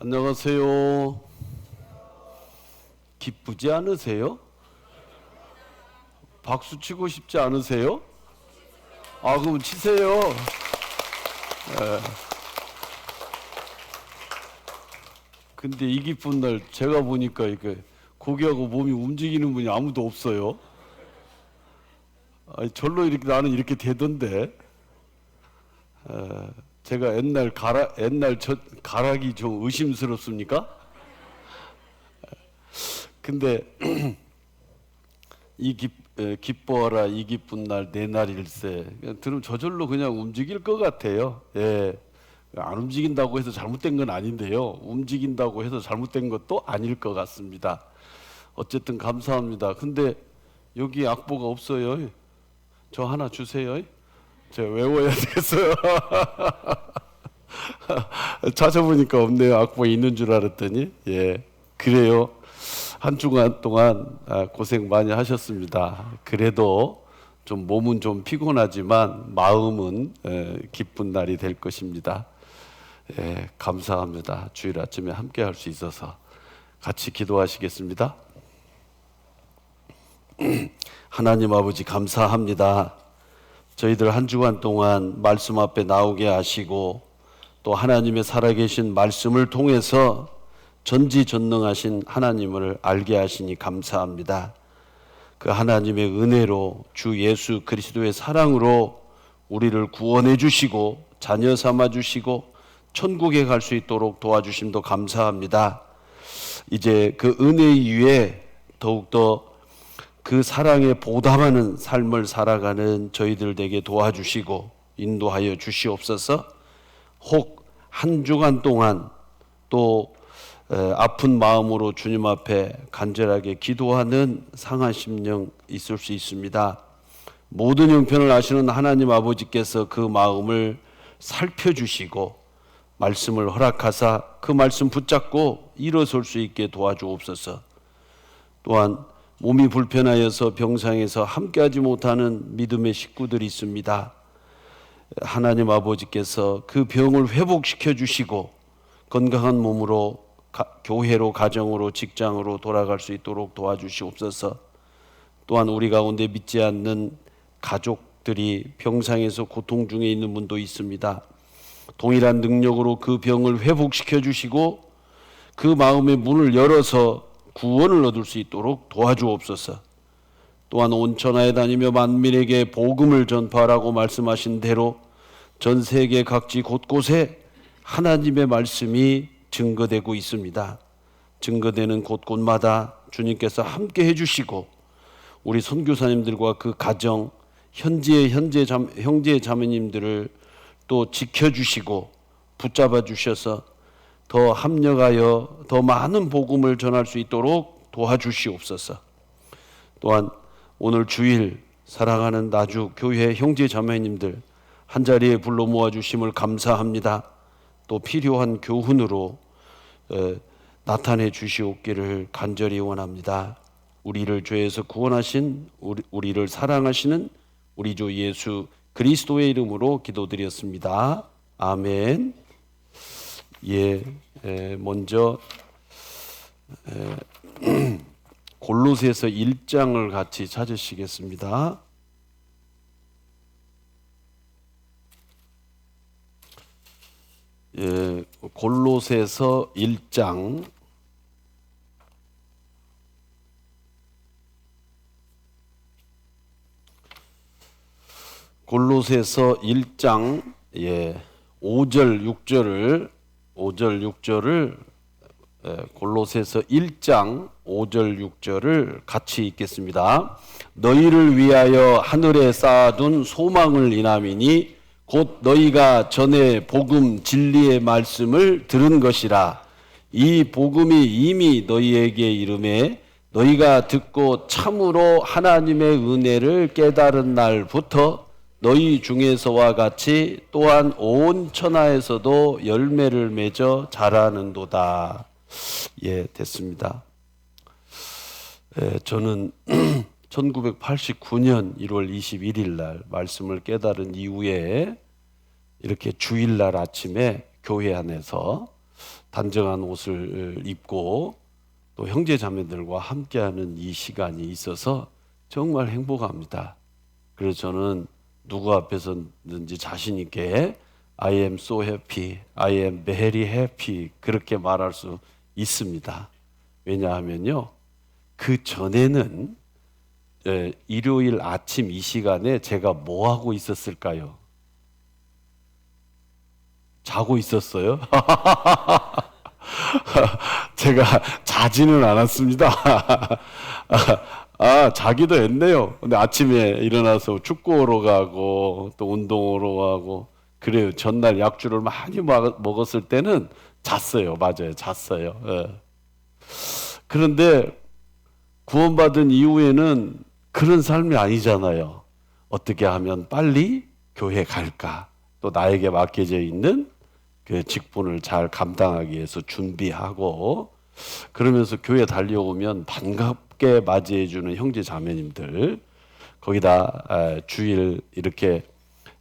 안녕하세요. 기쁘지 않으세요? 박수 치고 싶지 않으세요? 그럼 치세요. 근데 이 기쁜 날 제가 보니까 이게 고개하고 몸이 움직이는 분이 아무도 없어요. 절로 이렇게 나는 이렇게 되던데. 제가 옛날 가락이 좀 의심스럽습니까? 근데 기뻐하라 이 기쁜 날 내 날일세. 들으면 저절로 그냥 움직일 것 같아요. 예. 안 움직인다고 해서 잘못된 건 아닌데요. 움직인다고 해서 잘못된 것도 아닐 것 같습니다. 어쨌든 감사합니다. 근데 여기 악보가 없어요. 저 하나 주세요. 제가 외워야 되겠어요. 찾아보니까 없네요. 악보에 있는 줄 알았더니. 예, 그래요. 한 주간 동안 고생 많이 하셨습니다. 그래도 좀 몸은 좀 피곤하지만 마음은 기쁜 날이 될 것입니다. 예, 감사합니다. 주일 아침에 함께 할 수 있어서. 같이 기도하시겠습니다. 하나님 아버지 감사합니다. 저희들 한 주간 동안 말씀 앞에 나오게 하시고 또 하나님의 살아계신 말씀을 통해서 전지전능하신 하나님을 알게 하시니 감사합니다. 그 하나님의 은혜로 주 예수 그리스도의 사랑으로 우리를 구원해 주시고 자녀 삼아 주시고 천국에 갈 수 있도록 도와주심도 감사합니다. 이제 그 은혜 위에 더욱더 그 사랑에 보답하는 삶을 살아가는 저희들 되게 도와주시고 인도하여 주시옵소서. 혹 한 주간 동안 또 아픈 마음으로 주님 앞에 간절하게 기도하는 상한 심령 있을 수 있습니다. 모든 형편을 아시는 하나님 아버지께서 그 마음을 살펴주시고 말씀을 허락하사 그 말씀 붙잡고 일어설 수 있게 도와주옵소서. 또한 몸이 불편하여서 병상에서 함께하지 못하는 믿음의 식구들이 있습니다. 하나님 아버지께서 그 병을 회복시켜 주시고 건강한 몸으로 교회로, 가정으로, 직장으로 돌아갈 수 있도록 도와주시옵소서. 또한 우리 가운데 믿지 않는 가족들이 병상에서 고통 중에 있는 분도 있습니다. 동일한 능력으로 그 병을 회복시켜 주시고 그 마음의 문을 열어서 구원을 얻을 수 있도록 도와주옵소서. 또한 온 천하에 다니며 만민에게 복음을 전파하라고 말씀하신 대로 전 세계 각지 곳곳에 하나님의 말씀이 증거되고 있습니다. 증거되는 곳곳마다 주님께서 함께 해주시고 우리 선교사님들과 그 가정, 형제 자매님들을 또 지켜주시고 붙잡아 주셔서 더 합력하여 더 많은 복음을 전할 수 있도록 도와주시옵소서. 또한 오늘 주일 사랑하는 나주 교회 형제 자매님들 한자리에 불러 모아주심을 감사합니다. 또 필요한 교훈으로 나타내 주시옵기를 간절히 원합니다. 우리를 죄에서 구원하신 우리를 사랑하시는 우리 주 예수 그리스도의 이름으로 기도드렸습니다. 아멘. 예, 먼저 골로새서 1장을 같이 찾으시겠습니다. 예, 골로새서 1장 골로새서 1장 5절 6절을 골로새서 1장 5절 6절을 같이 읽겠습니다. 너희를 위하여 하늘에 쌓아둔 소망을 인함이니 곧 너희가 전에 복음 진리의 말씀을 들은 것이라. 이 복음이 이미 너희에게 이르매 너희가 듣고 참으로 하나님의 은혜를 깨달은 날부터 너희 중에서와 같이 또한 온 천하에서도 열매를 맺어 자라는도다. 예, 됐습니다. 저는 1989년 1월 21일 날 말씀을 깨달은 이후에 이렇게 주일날 아침에 교회 안에서 단정한 옷을 입고 또 형제 자매들과 함께하는 이 시간이 있어서 정말 행복합니다. 그래서 저는 누구 앞에서든지 자신 있게 I am so happy, I am very happy 그렇게 말할 수 있습니다. 왜냐하면요, 그 전에는 일요일 아침 이 시간에 제가 뭐 하고 있었을까요? 자고 있었어요? 제가 자지는 않았습니다. 자기도 했네요. 근데 아침에 일어나서 축구하러 가고 또 운동하러 가고 그래요. 전날 약주를 많이 먹었을 때는 잤어요. 맞아요. 잤어요. 예. 그런데 구원받은 이후에는 그런 삶이 아니잖아요. 어떻게 하면 빨리 교회 갈까? 또 나에게 맡겨져 있는 그 직분을 잘 감당하기 위해서 준비하고 그러면서 교회 달려오면 반갑게 맞이해주는 형제 자매님들 거기다 주일 이렇게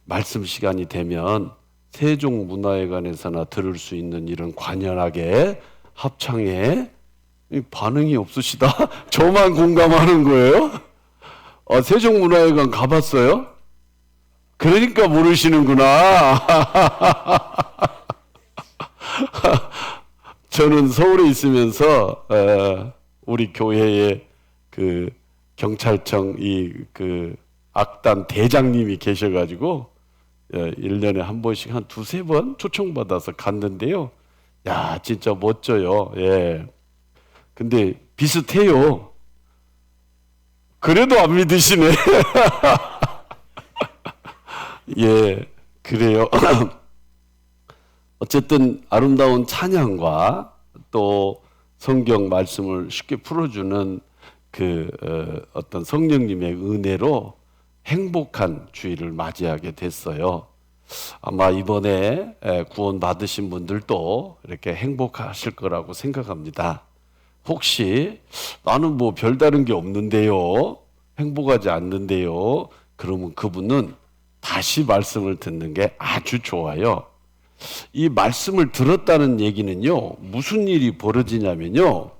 말씀 시간이 되면 세종문화회관에서나 들을 수 있는 이런 관연하게 합창에 반응이 없으시다? 저만 공감하는 거예요? 세종문화회관 가봤어요? 그러니까 모르시는구나. 저는 서울에 있으면서 우리 교회에 그 경찰청 그 악단 대장님이 계셔가지고 1년에 한 번씩 한 두세 번 초청받아서 갔는데요. 야, 진짜 멋져요. 예. 근데 비슷해요. 그래도 안 믿으시네. 예, 그래요. 어쨌든 아름다운 찬양과 또 성경 말씀을 쉽게 풀어주는 어떤 성령님의 은혜로 행복한 주일을 맞이하게 됐어요. 아마 이번에 구원 받으신 분들도 이렇게 행복하실 거라고 생각합니다. 혹시 나는 뭐 별다른 게 없는데요, 행복하지 않는데요, 그러면 그분은 다시 말씀을 듣는 게 아주 좋아요. 이 말씀을 들었다는 얘기는요, 무슨 일이 벌어지냐면요,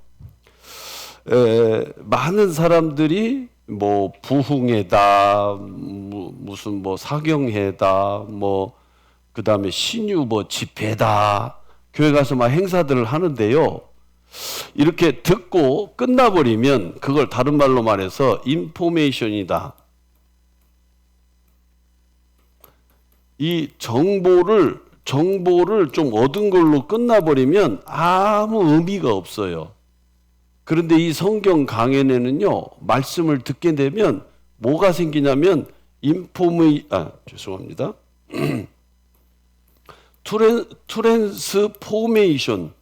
많은 사람들이 뭐 부흥회다, 무슨 뭐 사경회다, 뭐 그다음에 신유 뭐 집회다, 교회 가서 막 행사들을 하는데요, 이렇게 듣고 끝나버리면 그걸 다른 말로 말해서 인포메이션이다. 이 정보를 좀 얻은 걸로 끝나버리면 아무 의미가 없어요. 그런데 이 성경 강연에는요, 말씀을 듣게 되면 뭐가 생기냐면 죄송합니다. 트랜스포메이션.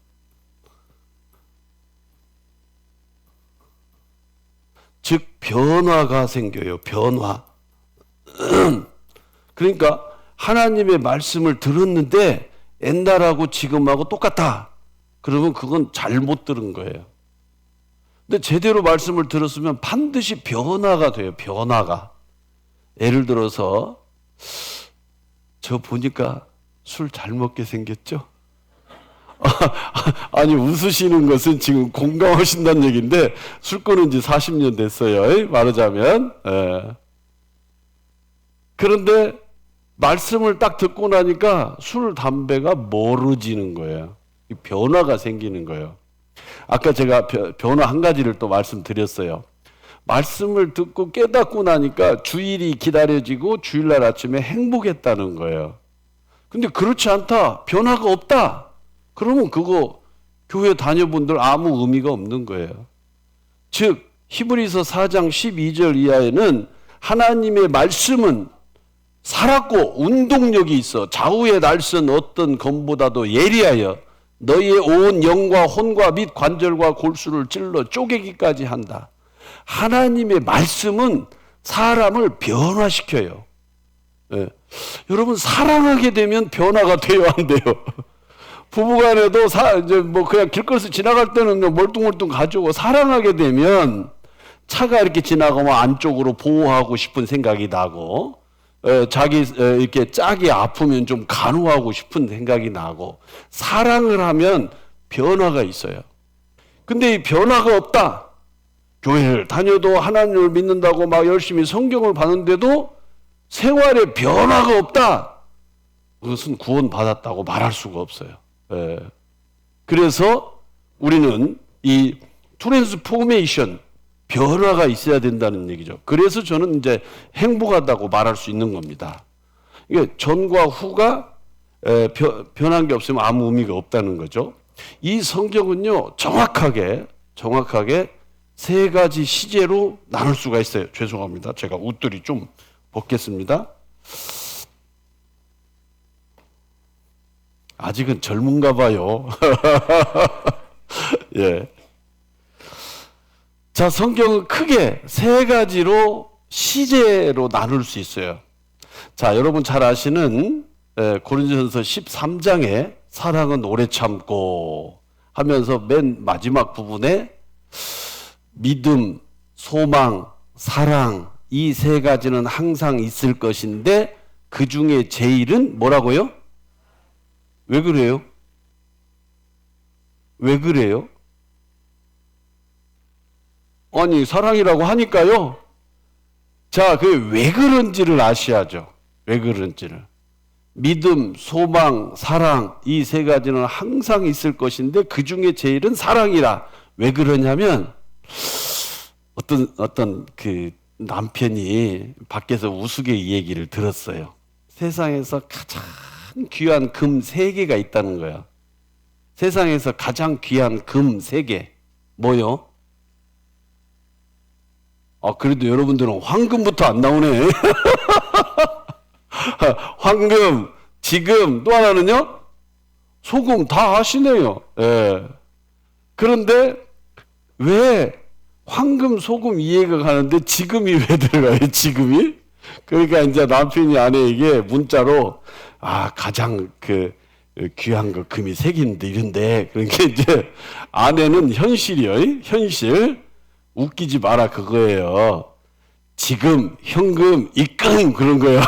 즉 변화가 생겨요. 변화. 그러니까 하나님의 말씀을 들었는데 옛날하고 지금하고 똑같다. 그러면 그건 잘못 들은 거예요. 근데 제대로 말씀을 들었으면 반드시 변화가 돼요. 변화가. 예를 들어서 저 보니까 술 잘 먹게 생겼죠? 아니, 웃으시는 것은 지금 공감하신다는 얘기인데 술 끊은 지 40년 됐어요. 말하자면. 그런데 말씀을 딱 듣고 나니까 술, 담배가 멀어지는 거예요. 변화가 생기는 거예요. 아까 제가 변화 한 가지를 또 말씀드렸어요. 말씀을 듣고 깨닫고 나니까 주일이 기다려지고 주일날 아침에 행복했다는 거예요. 근데 그렇지 않다, 변화가 없다, 그러면 그거 교회 다녀본들 아무 의미가 없는 거예요. 즉 히브리서 4장 12절 이하에는 하나님의 말씀은 살았고 운동력이 있어 좌우의 날선 어떤 검보다도 예리하여 너희의 온 영과 혼과 및 관절과 골수를 찔러 쪼개기까지 한다. 하나님의 말씀은 사람을 변화시켜요. 여러분, 사랑하게 되면 변화가 돼요, 안 돼요? 부부간에도 이제 뭐 그냥 길거리에서 지나갈 때는 멀뚱멀뚱 가지고, 사랑하게 되면 차가 이렇게 지나가면 안쪽으로 보호하고 싶은 생각이 나고, 자기 이렇게 짝이 아프면 좀 간호하고 싶은 생각이 나고, 사랑을 하면 변화가 있어요. 근데 이 변화가 없다. 교회를 다녀도 하나님을 믿는다고 막 열심히 성경을 봤는데도 생활에 변화가 없다. 그것은 구원받았다고 말할 수가 없어요. 그래서 우리는 이 트랜스포메이션, 변화가 있어야 된다는 얘기죠. 그래서 저는 이제 행복하다고 말할 수 있는 겁니다. 이게 전과 후가 변한 게 없으면 아무 의미가 없다는 거죠. 이 성경은요, 정확하게 세 가지 시제로 나눌 수가 있어요. 죄송합니다. 제가 옷들이 좀 벗겠습니다. 아직은 젊은가 봐요. 예. 자, 성경은 크게 세 가지로 시제로 나눌 수 있어요. 자, 여러분 잘 아시는 고린도전서 13장에 사랑은 오래 참고 하면서 맨 마지막 부분에 믿음, 소망, 사랑, 이 세 가지는 항상 있을 것인데 그 중에 제일은 뭐라고요? 왜 그래요? 왜 그래요? 아니, 사랑이라고 하니까요. 자, 그게 왜 그런지를 아셔야죠. 왜 그런지를. 믿음, 소망, 사랑, 이 세 가지는 항상 있을 것인데 그 중에 제일은 사랑이라. 왜 그러냐면 어떤 그 남편이 밖에서 우스개 이 얘기를 들었어요. 세상에서 가장 귀한 금 3개가 있다는 거야. 세상에서 가장 귀한 금 3개. 뭐요? 그래도 여러분들은 황금부터 안 나오네. 황금, 지금, 또 하나는요? 소금 다 아시네요. 예. 그런데 왜 황금, 소금 이해가 가는데 지금이 왜 들어가요? 지금이? 그러니까 이제 남편이 아내에게 문자로 가장 귀한 거 금이 3개인데 이런데, 그러니까 이제 아내는 현실이요. 현실. 웃기지 마라 그거예요. 지금, 현금, 입금 그런 거예요.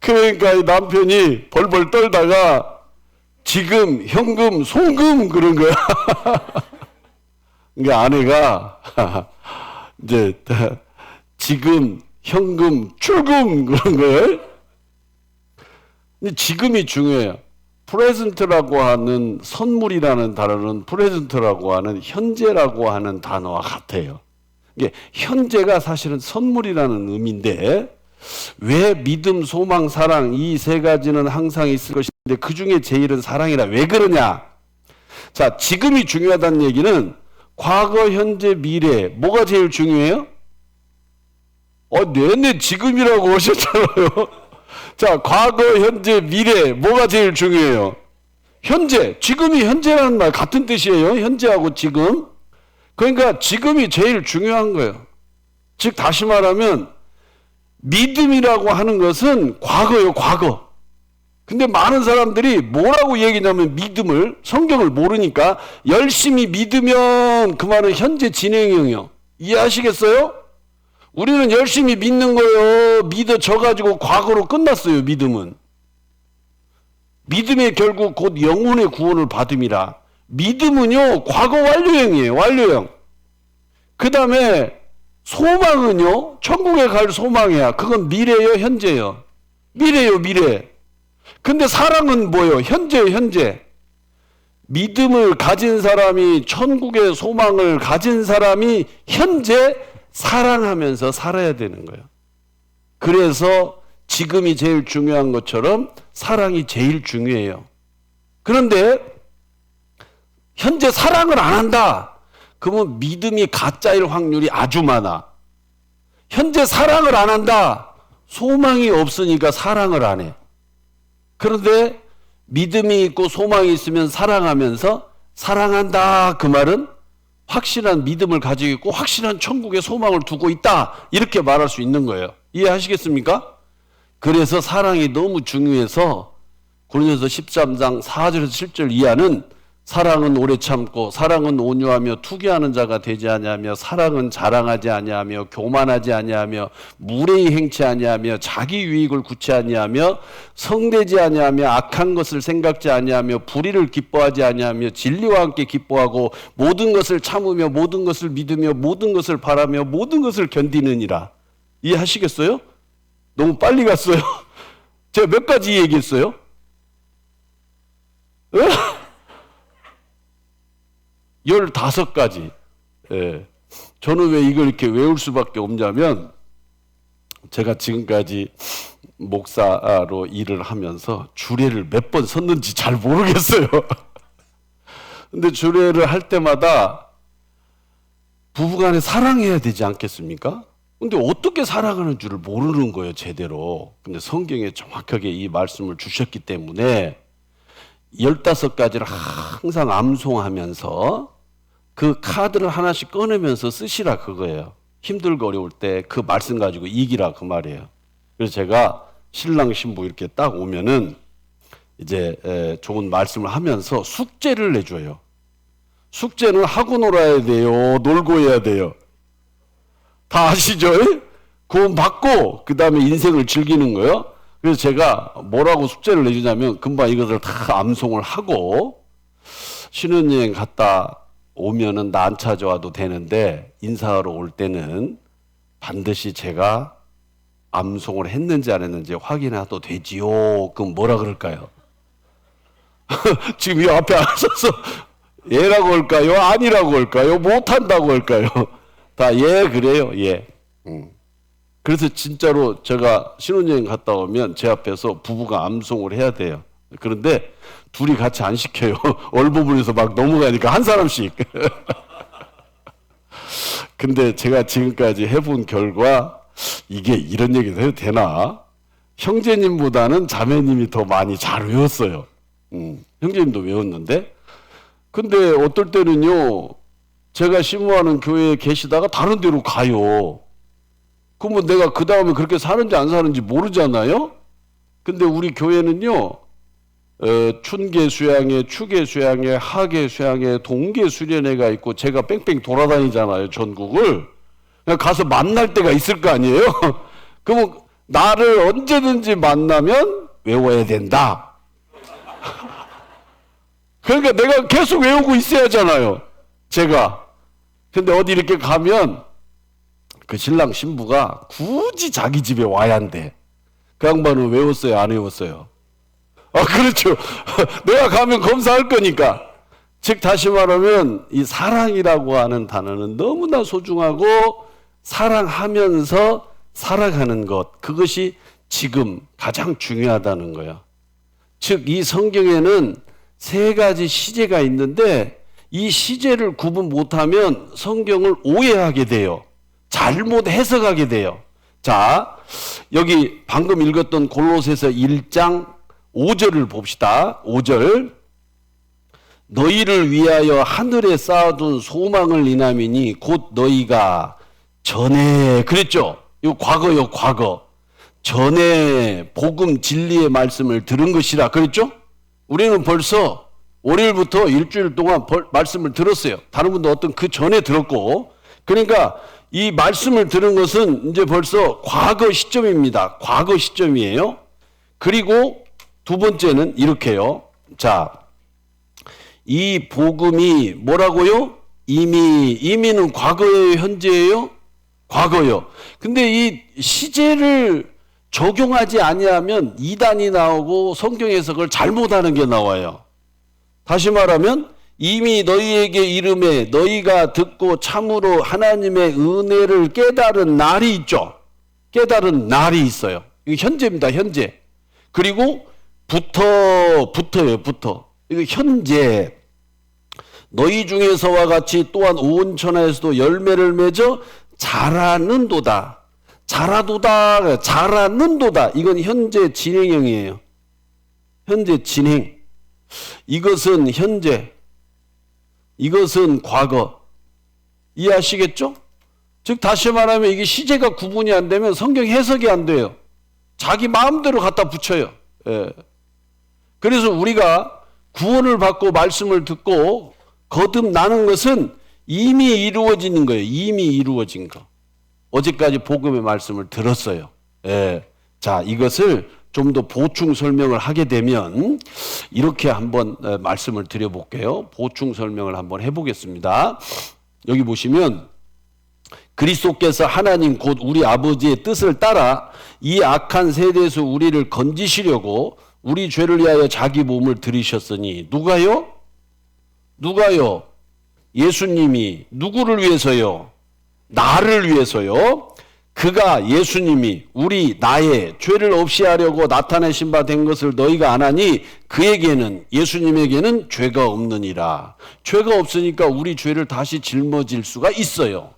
그러니까 이 남편이 벌벌 떨다가 지금, 현금, 송금 그런 거야. 그러니까 아내가 이제 지금, 현금, 출금 그런 거예요. 근데 지금이 중요해요. 프레젠트라고 하는 선물이라는 단어는 프레젠트라고 하는 현재라고 하는 단어와 같아요. 이게 현재가 사실은 선물이라는 의미인데 왜 믿음, 소망, 사랑 이 세 가지는 항상 있을 것인데 그 중에 제일은 사랑이라. 왜 그러냐? 자, 지금이 중요하다는 얘기는 과거, 현재, 미래 뭐가 제일 중요해요? 내내 지금이라고 하셨잖아요. 자, 과거, 현재, 미래 뭐가 제일 중요해요? 현재, 지금이 현재라는 말 같은 뜻이에요. 현재하고 지금. 그러니까 지금이 제일 중요한 거예요. 즉 다시 말하면 믿음이라고 하는 것은 과거예요, 과거. 근데 많은 사람들이 뭐라고 얘기냐면 믿음을, 성경을 모르니까 열심히 믿으면 그 말은 현재 진행형이요. 이해하시겠어요? 우리는 열심히 믿는 거예요. 믿어져가지고 과거로 끝났어요, 믿음은. 믿음의 결국 곧 영혼의 구원을 받음이라. 믿음은요, 과거 완료형이에요, 완료형. 그 다음에 소망은요, 천국에 갈 소망이야. 그건 미래예요, 현재예요? 미래예요, 미래. 근데 사랑은 뭐예요? 현재예요, 현재. 믿음을 가진 사람이, 천국의 소망을 가진 사람이 현재 사랑하면서 살아야 되는 거예요. 그래서 지금이 제일 중요한 것처럼 사랑이 제일 중요해요. 그런데 현재 사랑을 안 한다. 그러면 믿음이 가짜일 확률이 아주 많아. 현재 사랑을 안 한다. 소망이 없으니까 사랑을 안 해. 그런데 믿음이 있고 소망이 있으면 사랑하면서 사랑한다. 그 말은 확실한 믿음을 가지고 있고 확실한 천국의 소망을 두고 있다. 이렇게 말할 수 있는 거예요. 이해하시겠습니까? 그래서 사랑이 너무 중요해서 고린도전서 13장 4절에서 7절 이하는 사랑은 오래 참고 사랑은 온유하며 투기하는 자가 되지 아니하며 사랑은 자랑하지 아니하며 교만하지 아니하며 무례히 행치 아니하며 자기 유익을 구치 아니하며 성대지 아니하며 악한 것을 생각지 아니하며 불의를 기뻐하지 아니하며 진리와 함께 기뻐하고 모든 것을 참으며 모든 것을 믿으며 모든 것을 바라며 모든 것을 견디느니라. 이해하시겠어요? 너무 빨리 갔어요. 제가 몇 가지 얘기했어요? 15가지. 예. 저는 왜 이걸 이렇게 외울 수밖에 없냐면, 제가 지금까지 목사로 일을 하면서 주례를 몇 번 섰는지 잘 모르겠어요. 근데 주례를 할 때마다 부부간에 사랑해야 되지 않겠습니까? 근데 어떻게 사랑하는 줄을 모르는 거예요, 제대로. 근데 성경에 정확하게 이 말씀을 주셨기 때문에 15가지를 항상 암송하면서 그 카드를 하나씩 꺼내면서 쓰시라 그거예요. 힘들고 어려울 때 그 말씀 가지고 이기라 그 말이에요. 그래서 제가 신랑 신부 이렇게 딱 오면은 이제 좋은 말씀을 하면서 숙제를 내줘요. 숙제는 하고 놀아야 돼요? 놀고 해야 돼요? 다 아시죠? 구원 받고 그 다음에 인생을 즐기는 거예요. 그래서 제가 뭐라고 숙제를 내주냐면 금방 이것을 다 암송을 하고 신혼여행 갔다 오면은 나 안 찾아와도 되는데 인사하러 올 때는 반드시 제가 암송을 했는지 안 했는지 확인해도 되지요. 그럼 뭐라 그럴까요? 지금 이 앞에 앉아서 예라고 할까요? 아니라고 할까요? 못한다고 할까요? 다 예 그래요. 예. 그래서 진짜로 제가 신혼여행 갔다 오면 제 앞에서 부부가 암송을 해야 돼요. 그런데 둘이 같이 안 시켜요. 얼버무려서 막 넘어가니까 한 사람씩. 근데 제가 지금까지 해본 결과 이게 이런 얘기도 해도 되나? 형제님보다는 자매님이 더 많이 잘 외웠어요. 형제님도 외웠는데. 근데 어떨 때는요, 제가 심호하는 교회에 계시다가 다른 데로 가요. 그러면 내가 그 다음에 그렇게 사는지 안 사는지 모르잖아요? 근데 우리 교회는요, 춘계 수양회, 추계 수양회, 하계 수양회, 동계 수련회가 있고 제가 뺑뺑 돌아다니잖아요, 전국을. 그냥 가서 만날 때가 있을 거 아니에요? 그러면 나를 언제든지 만나면 외워야 된다. 그러니까 내가 계속 외우고 있어야 하잖아요, 제가. 근데 어디 이렇게 가면 그 신랑 신부가 굳이 자기 집에 와야 한대. 그 양반은 외웠어요, 안 외웠어요? 아, 그렇죠. 내가 가면 검사할 거니까. 즉 다시 말하면 이 사랑이라고 하는 단어는 너무나 소중하고 사랑하면서 살아가는 것, 그것이 지금 가장 중요하다는 거예요. 즉 이 성경에는 3가지 시제가 있는데 이 시제를 구분 못하면 성경을 오해하게 돼요. 잘못 해석하게 돼요. 자, 여기 방금 읽었던 골로새서 1장 5절을 봅시다. 5절. 너희를 위하여 하늘에 쌓아둔 소망을 인함이니 곧 너희가 전에, 그랬죠? 이거 과거요, 과거. 전에 복음 진리의 말씀을 들은 것이라 그랬죠? 우리는 벌써 월요일부터 일주일 동안 말씀을 들었어요. 다른 분도 어떤 그 전에 들었고. 그러니까 이 말씀을 들은 것은 이제 벌써 과거 시점입니다. 과거 시점이에요. 그리고 두 번째는 이렇게요. 자, 이 복음이 뭐라고요? 이미는 과거예요, 현재예요? 과거요. 근데 이 시제를 적용하지 아니하면 이단이 나오고 성경 해석을 잘못하는 게 나와요. 다시 말하면 이미 너희에게 이름에 너희가 듣고 참으로 하나님의 은혜를 깨달은 날이 있죠. 깨달은 날이 있어요. 이거 현재입니다, 현재. 그리고 붙어요. 이거 현재. 너희 중에서와 같이 또한 온 천하에서도 열매를 맺어 자라는도다. 자라는도다. 이건 현재 진행형이에요. 현재 진행. 이것은 현재. 이것은 과거. 이해하시겠죠? 즉 다시 말하면 이게 시제가 구분이 안 되면 성경 해석이 안 돼요. 자기 마음대로 갖다 붙여요. 예. 그래서 우리가 구원을 받고 말씀을 듣고 거듭나는 것은 이미 이루어지는 거예요. 이미 이루어진 거. 어제까지 복음의 말씀을 들었어요. 예. 자, 이것을 좀 더 보충 설명을 하게 되면 이렇게 한번 말씀을 드려볼게요. 보충 설명을 한번 해보겠습니다. 여기 보시면 그리스도께서 하나님 곧 우리 아버지의 뜻을 따라 이 악한 세대에서 우리를 건지시려고 우리 죄를 위하여 자기 몸을 들이셨으니 누가요? 누가요? 예수님이. 누구를 위해서요? 나를 위해서요. 그가 예수님이 나의 죄를 없이 하려고 나타내신 바 된 것을 너희가 안 하니 그에게는, 예수님에게는 죄가 없느니라. 죄가 없으니까 우리 죄를 다시 짊어질 수가 있어요.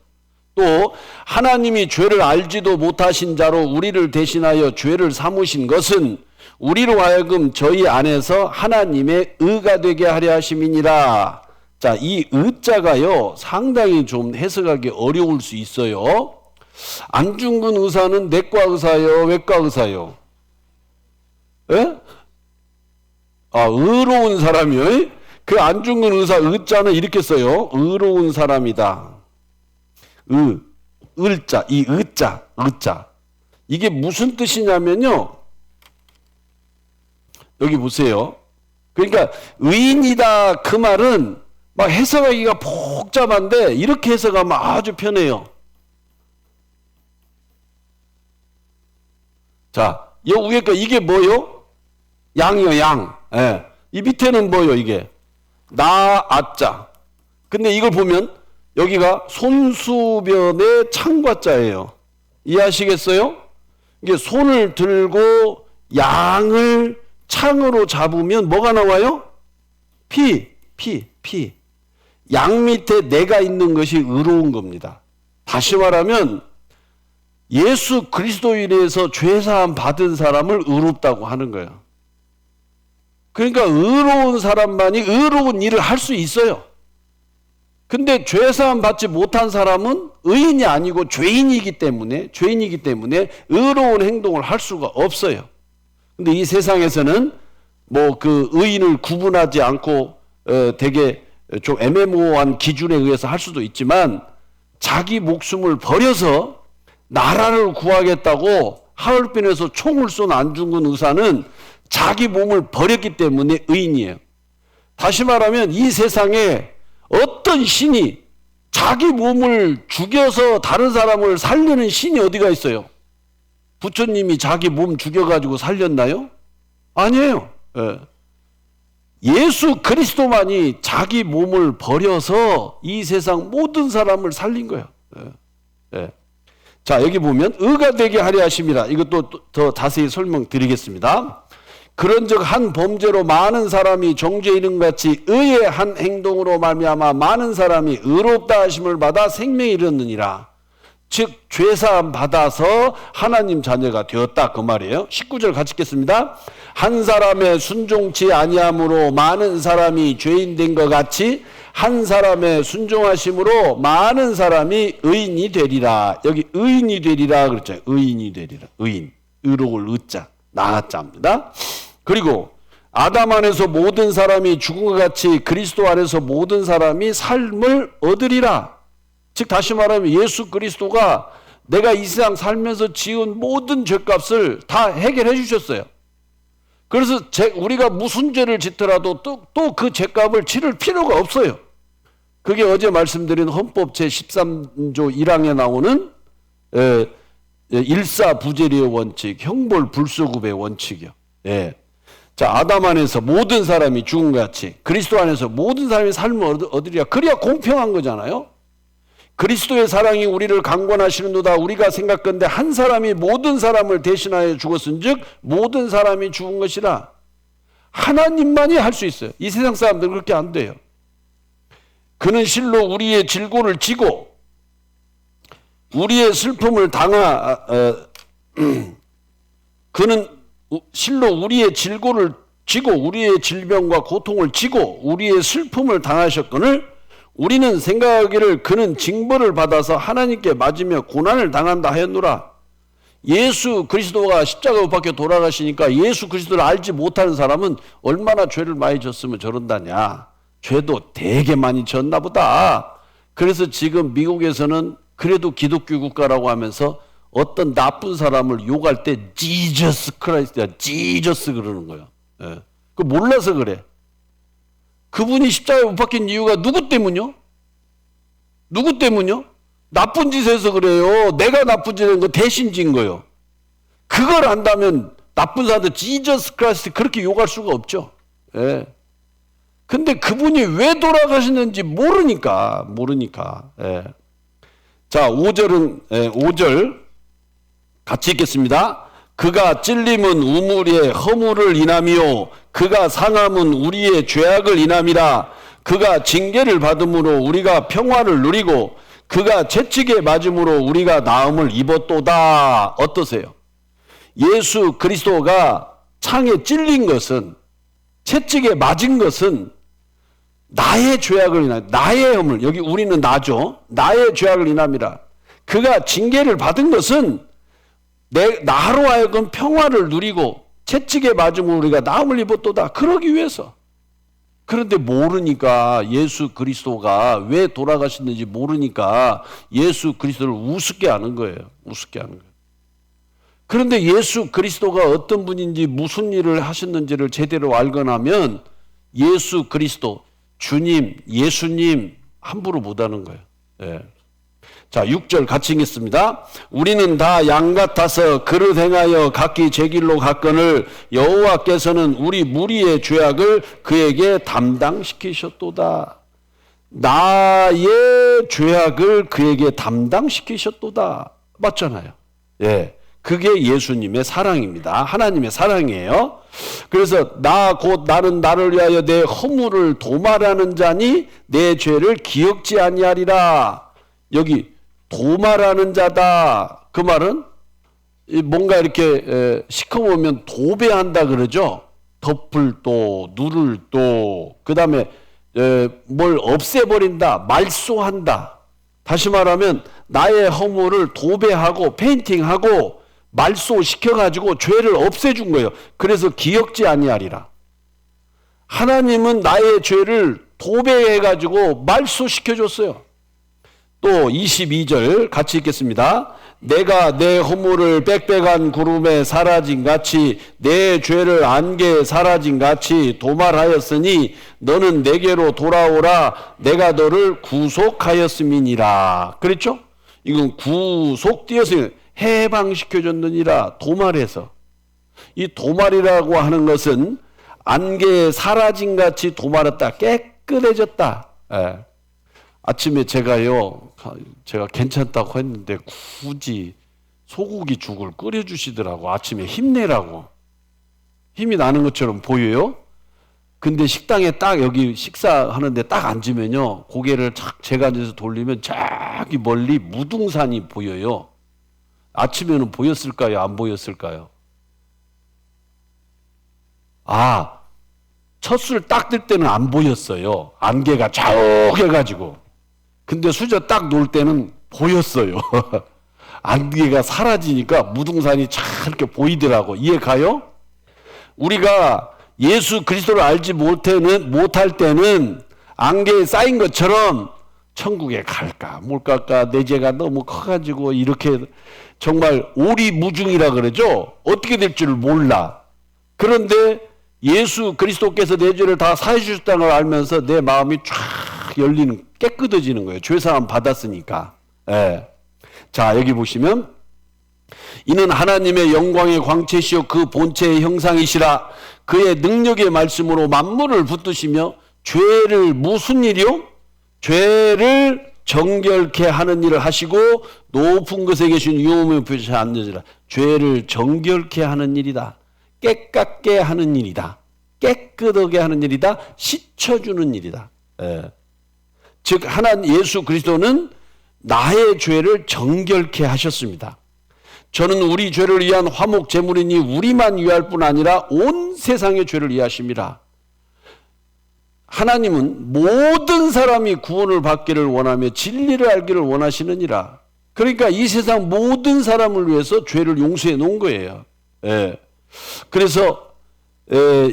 또 하나님이 죄를 알지도 못하신 자로 우리를 대신하여 죄를 삼으신 것은 우리로 하여금 저희 안에서 하나님의 의가 되게 하려 하심이니라. 자, 이 의자가요 상당히 좀 해석하기 어려울 수 있어요. 안중근 의사는 내과 의사요, 외과 의사요? 예? 아, 의로운 사람이요. 그 안중근 의사 의자는 이렇게 써요. 의로운 사람이다. 을자, 이 의자. 이게 무슨 뜻이냐면요. 여기 보세요. 그러니까 의인이다 그 말은 막 해석하기가 복잡한데 이렇게 해석하면 아주 편해요. 자, 이 위에 거 이게 뭐요? 양이요, 양. 예. 이 밑에는 뭐요, 이게? 아자. 근데 이걸 보면 여기가 손수변의 창과자예요. 이해하시겠어요? 이게 손을 들고 양을 창으로 잡으면 뭐가 나와요? 피. 양 밑에 내가 있는 것이 의로운 겁니다. 다시 말하면 예수 그리스도인에서 죄사함 받은 사람을 의롭다고 하는 거예요. 그러니까 의로운 사람만이 의로운 일을 할 수 있어요. 근데 죄사함 받지 못한 사람은 의인이 아니고 죄인이기 때문에 의로운 행동을 할 수가 없어요. 근데 이 세상에서는 뭐 그 의인을 구분하지 않고 되게 좀 애매모호한 기준에 의해서 할 수도 있지만 자기 목숨을 버려서 나라를 구하겠다고 하얼빈에서 총을 쏜 안중근 의사는 자기 몸을 버렸기 때문에 의인이에요. 다시 말하면 이 세상에 어떤 신이 자기 몸을 죽여서 다른 사람을 살리는 신이 어디가 있어요? 부처님이 자기 몸 죽여가지고 살렸나요? 아니에요. 예수 그리스도만이 자기 몸을 버려서 이 세상 모든 사람을 살린 거예요. 자, 여기 보면 의가 되게 하려 하심이라. 이것도 더 자세히 설명드리겠습니다. 그런즉 한 범죄로 많은 사람이 정죄에 이른 같이 의의 한 행동으로 말미암아 많은 사람이 의롭다 하심을 받아 생명에 이르느니라. 즉 죄사함 받아서 하나님 자녀가 되었다 그 말이에요. 19절 같이 읽겠습니다. 한 사람의 순종치 아니함으로 많은 사람이 죄인 된 것 같이 한 사람의 순종하심으로 많은 사람이 의인이 되리라. 여기 의인이 되리라 그랬죠. 의인이 되리라. 의인. 의로울 의자. 나자입니다. 그리고 아담 안에서 모든 사람이 죽은 것 같이 그리스도 안에서 모든 사람이 삶을 얻으리라. 즉 다시 말하면 예수 그리스도가 내가 이 세상 살면서 지은 모든 죄값을 다 해결해 주셨어요. 그래서 우리가 무슨 죄를 짓더라도 또 그 죄값을 치를 필요가 없어요. 그게 어제 말씀드린 헌법 제13조 1항에 나오는 일사부재리의 원칙, 형벌 불소급의 원칙이요. 예. 자, 아담 안에서 모든 사람이 죽은 것 같이 그리스도 안에서 모든 사람이 삶을 얻으리라. 그래야 공평한 거잖아요. 그리스도의 사랑이 우리를 강권하시는도다. 우리가 생각건대 한 사람이 모든 사람을 대신하여 죽었은즉 모든 사람이 죽은 것이라. 하나님만이 할 수 있어요. 이 세상 사람들은 그렇게 안 돼요. 그는 실로 우리의 질고를 지고 우리의 슬픔을 그는 실로 우리의 질고를 지고 우리의 질병과 고통을 지고 우리의 슬픔을 당하셨거늘 우리는 생각하기를 그는 징벌을 받아서 하나님께 맞으며 고난을 당한다 하였노라. 예수 그리스도가 십자가 못 박혀 돌아가시니까 예수 그리스도를 알지 못하는 사람은 얼마나 죄를 많이 졌으면 저런다냐. 죄도 되게 많이 졌나 보다. 그래서 지금 미국에서는 그래도 기독교 국가라고 하면서 어떤 나쁜 사람을 욕할 때 지저스 크라이스트야, 지저스 그러는 거예요. 예. 그 몰라서 그래. 그분이 십자가에 못 박힌 이유가 누구 때문이요? 누구 때문이요? 나쁜 짓 해서 그래요. 내가 나쁜 짓 한 거 대신 진 거예요. 그걸 안다면 나쁜 사람들 지저스 크라이스트 그렇게 욕할 수가 없죠. 예. 근데 그분이 왜 돌아가시는지 모르니까. 예. 자, 5절 같이 읽겠습니다. 그가 찔림은 우물의 허물을 인함이요 그가 상함은 우리의 죄악을 인함이라. 그가 징계를 받음으로 우리가 평화를 누리고 그가 채찍에 맞음으로 우리가 나음을 입었도다. 어떠세요? 예수 그리스도가 창에 찔린 것은, 채찍에 맞은 것은 나의 죄악을 인함, 나의 허물, 여기 우리는 나죠. 나의 죄악을 인함이라. 그가 징계를 받은 것은 나로 하여금 평화를 누리고 채찍에 맞으면 우리가 나음을 입었도다. 그러기 위해서. 그런데 모르니까, 예수 그리스도가 왜 돌아가셨는지 모르니까 예수 그리스도를 우습게 하는 거예요. 우습게 하는 거예요. 그런데 예수 그리스도가 어떤 분인지 무슨 일을 하셨는지를 제대로 알거나 하면 예수 그리스도, 주님, 예수님 함부로 못하는 거예요. 예. 자, 6절 같이 읽겠습니다. 우리는 다 양 같아서 그릇 행하여 각기 제 길로 갔거늘 여호와께서는 우리 무리의 죄악을 그에게 담당시키셨도다. 나의 죄악을 그에게 담당시키셨도다. 맞잖아요. 예. 그게 예수님의 사랑입니다. 하나님의 사랑이에요. 그래서 나는 나를 위하여 내 허물을 도말하는 자니 내 죄를 기억지 아니하리라. 여기 도말하는 자다. 그 말은 뭔가 이렇게 시커매면 도배한다 그러죠. 덮을 도, 누를 도, 그 다음에 뭘 없애버린다, 말소한다. 다시 말하면 나의 허물을 도배하고 페인팅하고 말소시켜가지고 죄를 없애준 거예요. 그래서 기억지 아니하리라. 하나님은 나의 죄를 도배해가지고 말소시켜줬어요. 또 22절 같이 읽겠습니다. 내가 내 허물을 빽빽한 구름에 사라진 같이 내 죄를 안개에 사라진 같이 도말하였으니 너는 내게로 돌아오라. 내가 너를 구속하였음이니라. 그랬죠? 이건 구속되었으니 해방시켜줬느니라. 도말해서. 이 도말이라고 하는 것은 안개에 사라진 같이 도말했다. 깨끗해졌다. 예. 아침에 제가 괜찮다고 했는데 굳이 소고기 죽을 끓여주시더라고. 아침에 힘내라고. 힘이 나는 것처럼 보여요. 근데 식당에 딱 여기 식사하는데 딱 앉으면요, 고개를 착 제가 앉아서 돌리면 저기 멀리 무등산이 보여요. 아침에는 보였을까요? 안 보였을까요? 첫술 딱 뜰 때는 안 보였어요. 안개가 자욱해가지고. 근데 수저 딱 놓을 때는 보였어요. 안개가 사라지니까 무등산이 잘 이렇게 보이더라고. 이해 가요? 우리가 예수 그리스도를 알지 못할 때는 안개에 쌓인 것처럼 천국에 갈까 못 갈까, 내 죄가 너무 커가지고 이렇게 정말 오리무중이라 그러죠. 어떻게 될 줄 몰라. 그런데 예수 그리스도께서 내 죄를 다 사해 주셨다는 걸 알면서 내 마음이 쫙 열리는, 깨끗해지는 거예요. 죄사함 받았으니까. 예. 자, 여기 보시면 이는 하나님의 영광의 광채시요 그 본체의 형상이시라. 그의 능력의 말씀으로 만물을 붙드시며 죄를 무슨 일이요? 죄를 정결케 하는 일을 하시고 높은 곳에 계신 유엄의 표시에 앉으시라. 죄를 정결케 하는 일이다. 깨끗게 하는 일이다. 깨끗하게 하는 일이다. 씻어주는 일이다. 예. 즉 예수 그리스도는 나의 죄를 정결케 하셨습니다. 저는 우리 죄를 위한 화목 제물이니 우리만 위할 뿐 아니라 온 세상의 죄를 위하심이라. 하나님은 모든 사람이 구원을 받기를 원하며 진리를 알기를 원하시느니라. 그러니까 이 세상 모든 사람을 위해서 죄를 용서해 놓은 거예요. 예. 그래서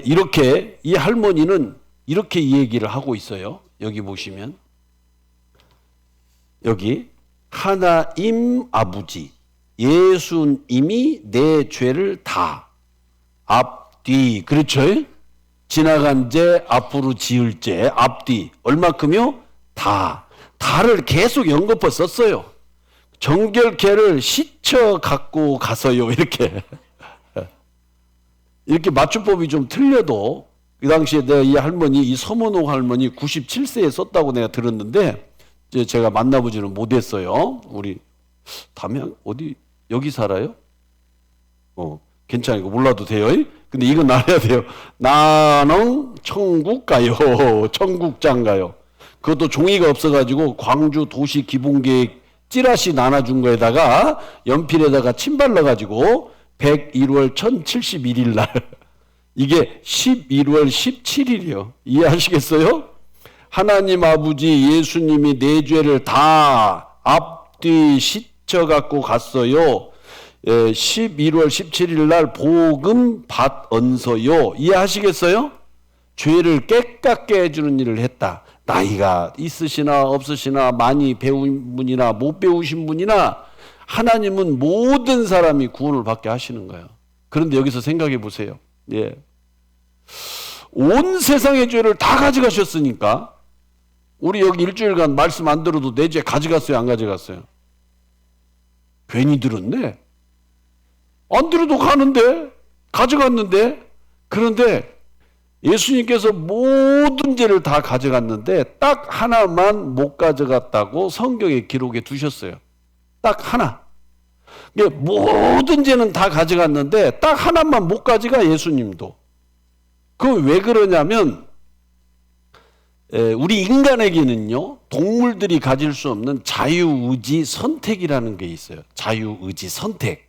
이렇게 이 할머니는 이렇게 이 얘기를 하고 있어요. 여기 보시면 여기 하나님 아버지 예수님이 내 죄를 다 앞뒤 그렇죠? 지나간 죄 앞으로 지을 죄 앞뒤 얼마큼요? 다를 계속 연거푸 썼어요. 정결케를 씻어 갖고 가서요. 이렇게 맞춤법이 좀 틀려도 그 당시에 내가 이 할머니 이 서문옥 할머니 97세에 썼다고 내가 들었는데 이제 제가 만나보지는 못했어요. 우리 담양 어디 여기 살아요? 괜찮아요. 몰라도 돼요. 근데 이건 알아야 돼요. 나는 천국 가요. 천국장 가요. 그것도 종이가 없어가지고 광주 도시 기본계획 찌라시 나눠준 거에다가 연필에다가 침 발라가지고 101월 1071일 날 이게 11월 17일이요. 이해하시겠어요? 하나님 아버지 예수님이 내 죄를 다 앞뒤 씻어갖고 갔어요. 11월 17일 날 복음 받언서요. 이해하시겠어요? 죄를 깨끗게 해주는 일을 했다. 나이가 있으시나 없으시나 많이 배운 분이나 못 배우신 분이나 하나님은 모든 사람이 구원을 받게 하시는 거예요. 그런데 여기서 생각해 보세요. 예. 온 세상의 죄를 다 가져가셨으니까 우리 여기 일주일간 말씀 안 들어도 내 죄 가져갔어요? 안 가져갔어요? 괜히 들었네. 안 들어도 가는데 가져갔는데 그런데 예수님께서 모든 죄를 다 가져갔는데 딱 하나만 못 가져갔다고 성경에 기록해 두셨어요. 딱 하나. 모든 죄는 다 가져갔는데 딱 하나만 못 가져가 예수님도. 그럼 왜 그러냐면 우리 인간에게는요 동물들이 가질 수 없는 자유의지 선택이라는 게 있어요. 자유의지 선택.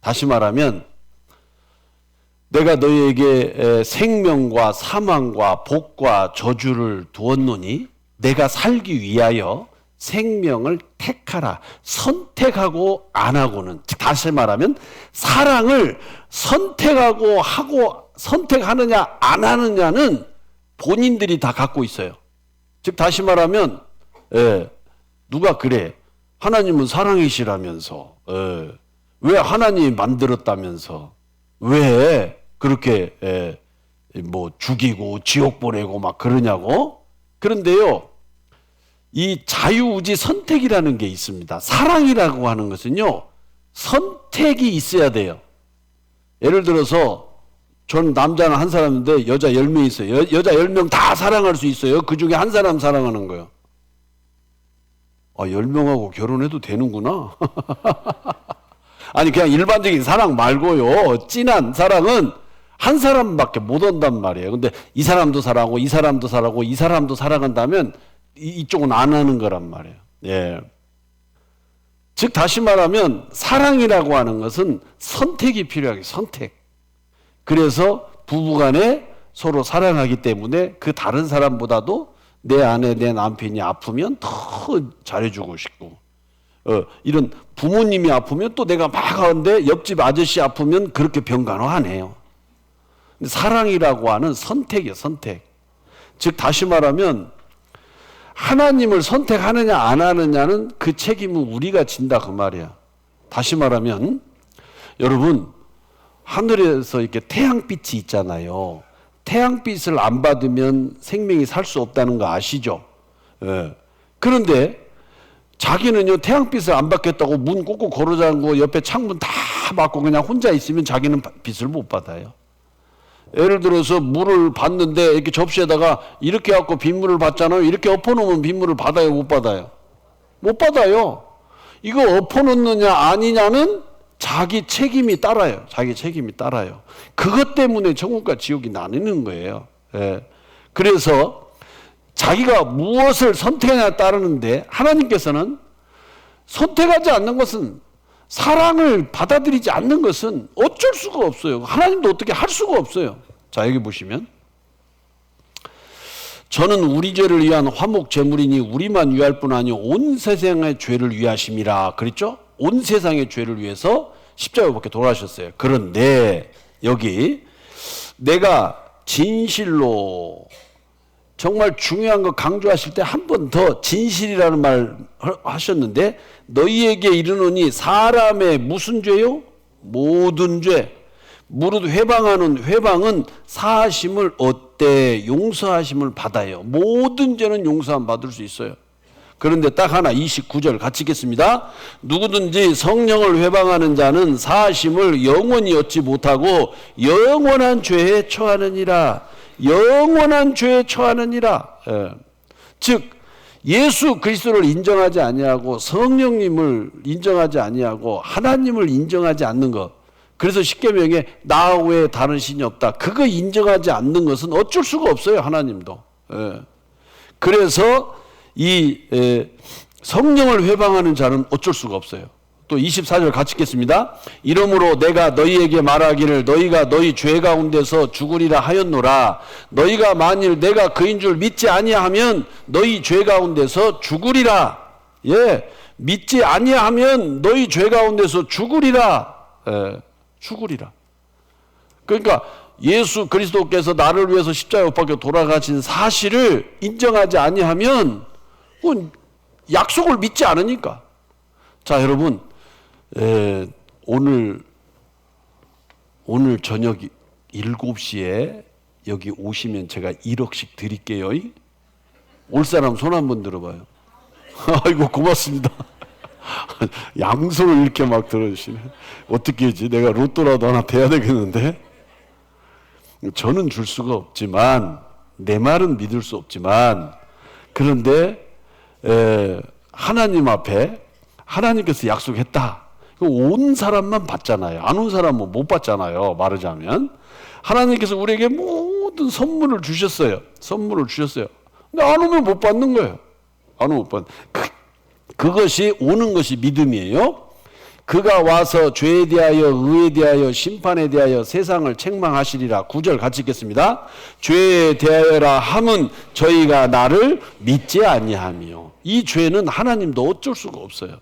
다시 말하면 내가 너희에게 생명과 사망과 복과 저주를 두었노니 내가 살기 위하여 생명을 택하라. 선택하고 안 하고는, 즉 다시 말하면 사랑을 선택하느냐 안 하느냐는 본인들이 다 갖고 있어요. 즉 다시 말하면 누가 그래? 하나님은 사랑이시라면서 왜 하나님이 만들었다면서 왜 그렇게 죽이고 지옥 보내고 막 그러냐고? 그런데요, 이 자유의지 선택이라는 게 있습니다. 사랑이라고 하는 것은요, 선택이 있어야 돼요. 예를 들어서 전 남자는 한 사람인데 여자 10명 있어요. 여자 10명 다 사랑할 수 있어요. 그 중에 한 사람 사랑하는 거예요. 10명하고 결혼해도 되는구나. 아니 그냥 일반적인 사랑 말고요. 진한 사랑은 한 사람밖에 못 온단 말이에요. 근데 이 사람도 사랑하고 이 사람도 사랑하고 이 사람도 사랑한다면 이쪽은 안 하는 거란 말이에요. 예. 즉 다시 말하면 사랑이라고 하는 것은 선택이 필요하게 선택. 그래서 부부간에 서로 사랑하기 때문에 그 다른 사람보다도 내 아내 내 남편이 아프면 더 잘해주고 싶고 이런 부모님이 아프면 또 내가 막 하는데 옆집 아저씨 아프면 그렇게 병간호 안 해요. 사랑이라고 하는 선택이에요. 선택. 즉 다시 말하면 하나님을 선택하느냐 안 하느냐는 그 책임은 우리가 진다 그 말이야. 다시 말하면 여러분 하늘에서 이렇게 태양빛이 있잖아요. 태양빛을 안 받으면 생명이 살 수 없다는 거 아시죠? 예. 그런데 자기는요 태양빛을 안 받겠다고 문 꼭꼭 걸어잠그고 옆에 창문 다 막고 그냥 혼자 있으면 자기는 빛을 못 받아요. 예를 들어서 물을 받는데 이렇게 접시에다가 이렇게 갖고 빗물을 받잖아요. 이렇게 엎어놓으면 빗물을 받아요, 못 받아요? 못 받아요. 이거 엎어놓느냐 아니냐는 자기 책임이 따라요. 자기 책임이 따라요. 그것 때문에 천국과 지옥이 나뉘는 거예요. 예. 그래서 자기가 무엇을 선택하냐에 따르는데 하나님께서는 선택하지 않는 것은 사랑을 받아들이지 않는 것은 어쩔 수가 없어요. 하나님도 어떻게 할 수가 없어요. 자 여기 보시면 저는 우리 죄를 위한 화목 제물이니 우리만 위할 뿐 아니요 온 세상의 죄를 위하심이라 그랬죠? 온 세상의 죄를 위해서 십자가에 밖에 돌아가셨어요. 그런데 여기 내가 진실로 정말 중요한 거 강조하실 때 한 번 더 진실이라는 말 하셨는데 너희에게 이르노니 사람의 무슨 죄요? 모든 죄. 무릇 회방은 사하심을 얻되 용서하심을 받아요. 모든 죄는 용서함 받을 수 있어요. 그런데 딱 하나 29절 같이 읽겠습니다. 누구든지 성령을 회방하는 자는 사하심을 영원히 얻지 못하고 영원한 죄에 처하느니라. 영원한 죄에 처하느니라. 즉 예수 그리스도를 인정하지 아니하고 성령님을 인정하지 아니하고 하나님을 인정하지 않는 것. 그래서 십계명에 나 외에 다른 신이 없다. 그거 인정하지 않는 것은 어쩔 수가 없어요. 하나님도. 그래서 이 성령을 회방하는 자는 어쩔 수가 없어요. 또 24절 같이 읽겠습니다. 이러므로 내가 너희에게 말하기를 너희가 너희 죄 가운데서 죽으리라 하였노라. 너희가 만일 내가 그인 줄 믿지 아니하면 너희 죄 가운데서 죽으리라. 예, 믿지 아니하면 너희 죄 가운데서 죽으리라. 죽으리라. 그러니까 예수 그리스도께서 나를 위해서 십자가에 못 박혀 돌아가신 사실을 인정하지 아니하면 그건 약속을 믿지 않으니까. 자, 여러분, 오늘 저녁 7시에 여기 오시면 제가 1억씩 드릴게요. 올 사람 손 한번 들어봐요. 아이고, 고맙습니다. 양손을 이렇게 막 들어주시네. 어떻게 하지? 내가 로또라도 하나 대야 되겠는데? 저는 줄 수가 없지만, 내 말은 믿을 수 없지만, 그런데 하나님 앞에 하나님께서 약속했다. 온 사람만 받잖아요. 안 온 사람은 못 받잖아요. 말하자면. 하나님께서 우리에게 모든 선물을 주셨어요. 선물을 주셨어요. 근데 안 오면 못 받는 거예요. 안 오면 못 받는. 그것이 오는 것이 믿음이에요. 그가 와서 죄에 대하여 의에 대하여 심판에 대하여 세상을 책망하시리라. 9절 같이 읽겠습니다. 죄에 대하여라 함은 저희가 나를 믿지 아니하며. 이 죄는 하나님도 어쩔 수가 없어요.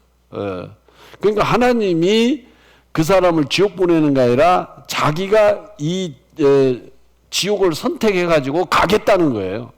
그러니까 하나님이 그 사람을 지옥 보내는 게 아니라 자기가 이 지옥을 선택해 가지고 가겠다는 거예요.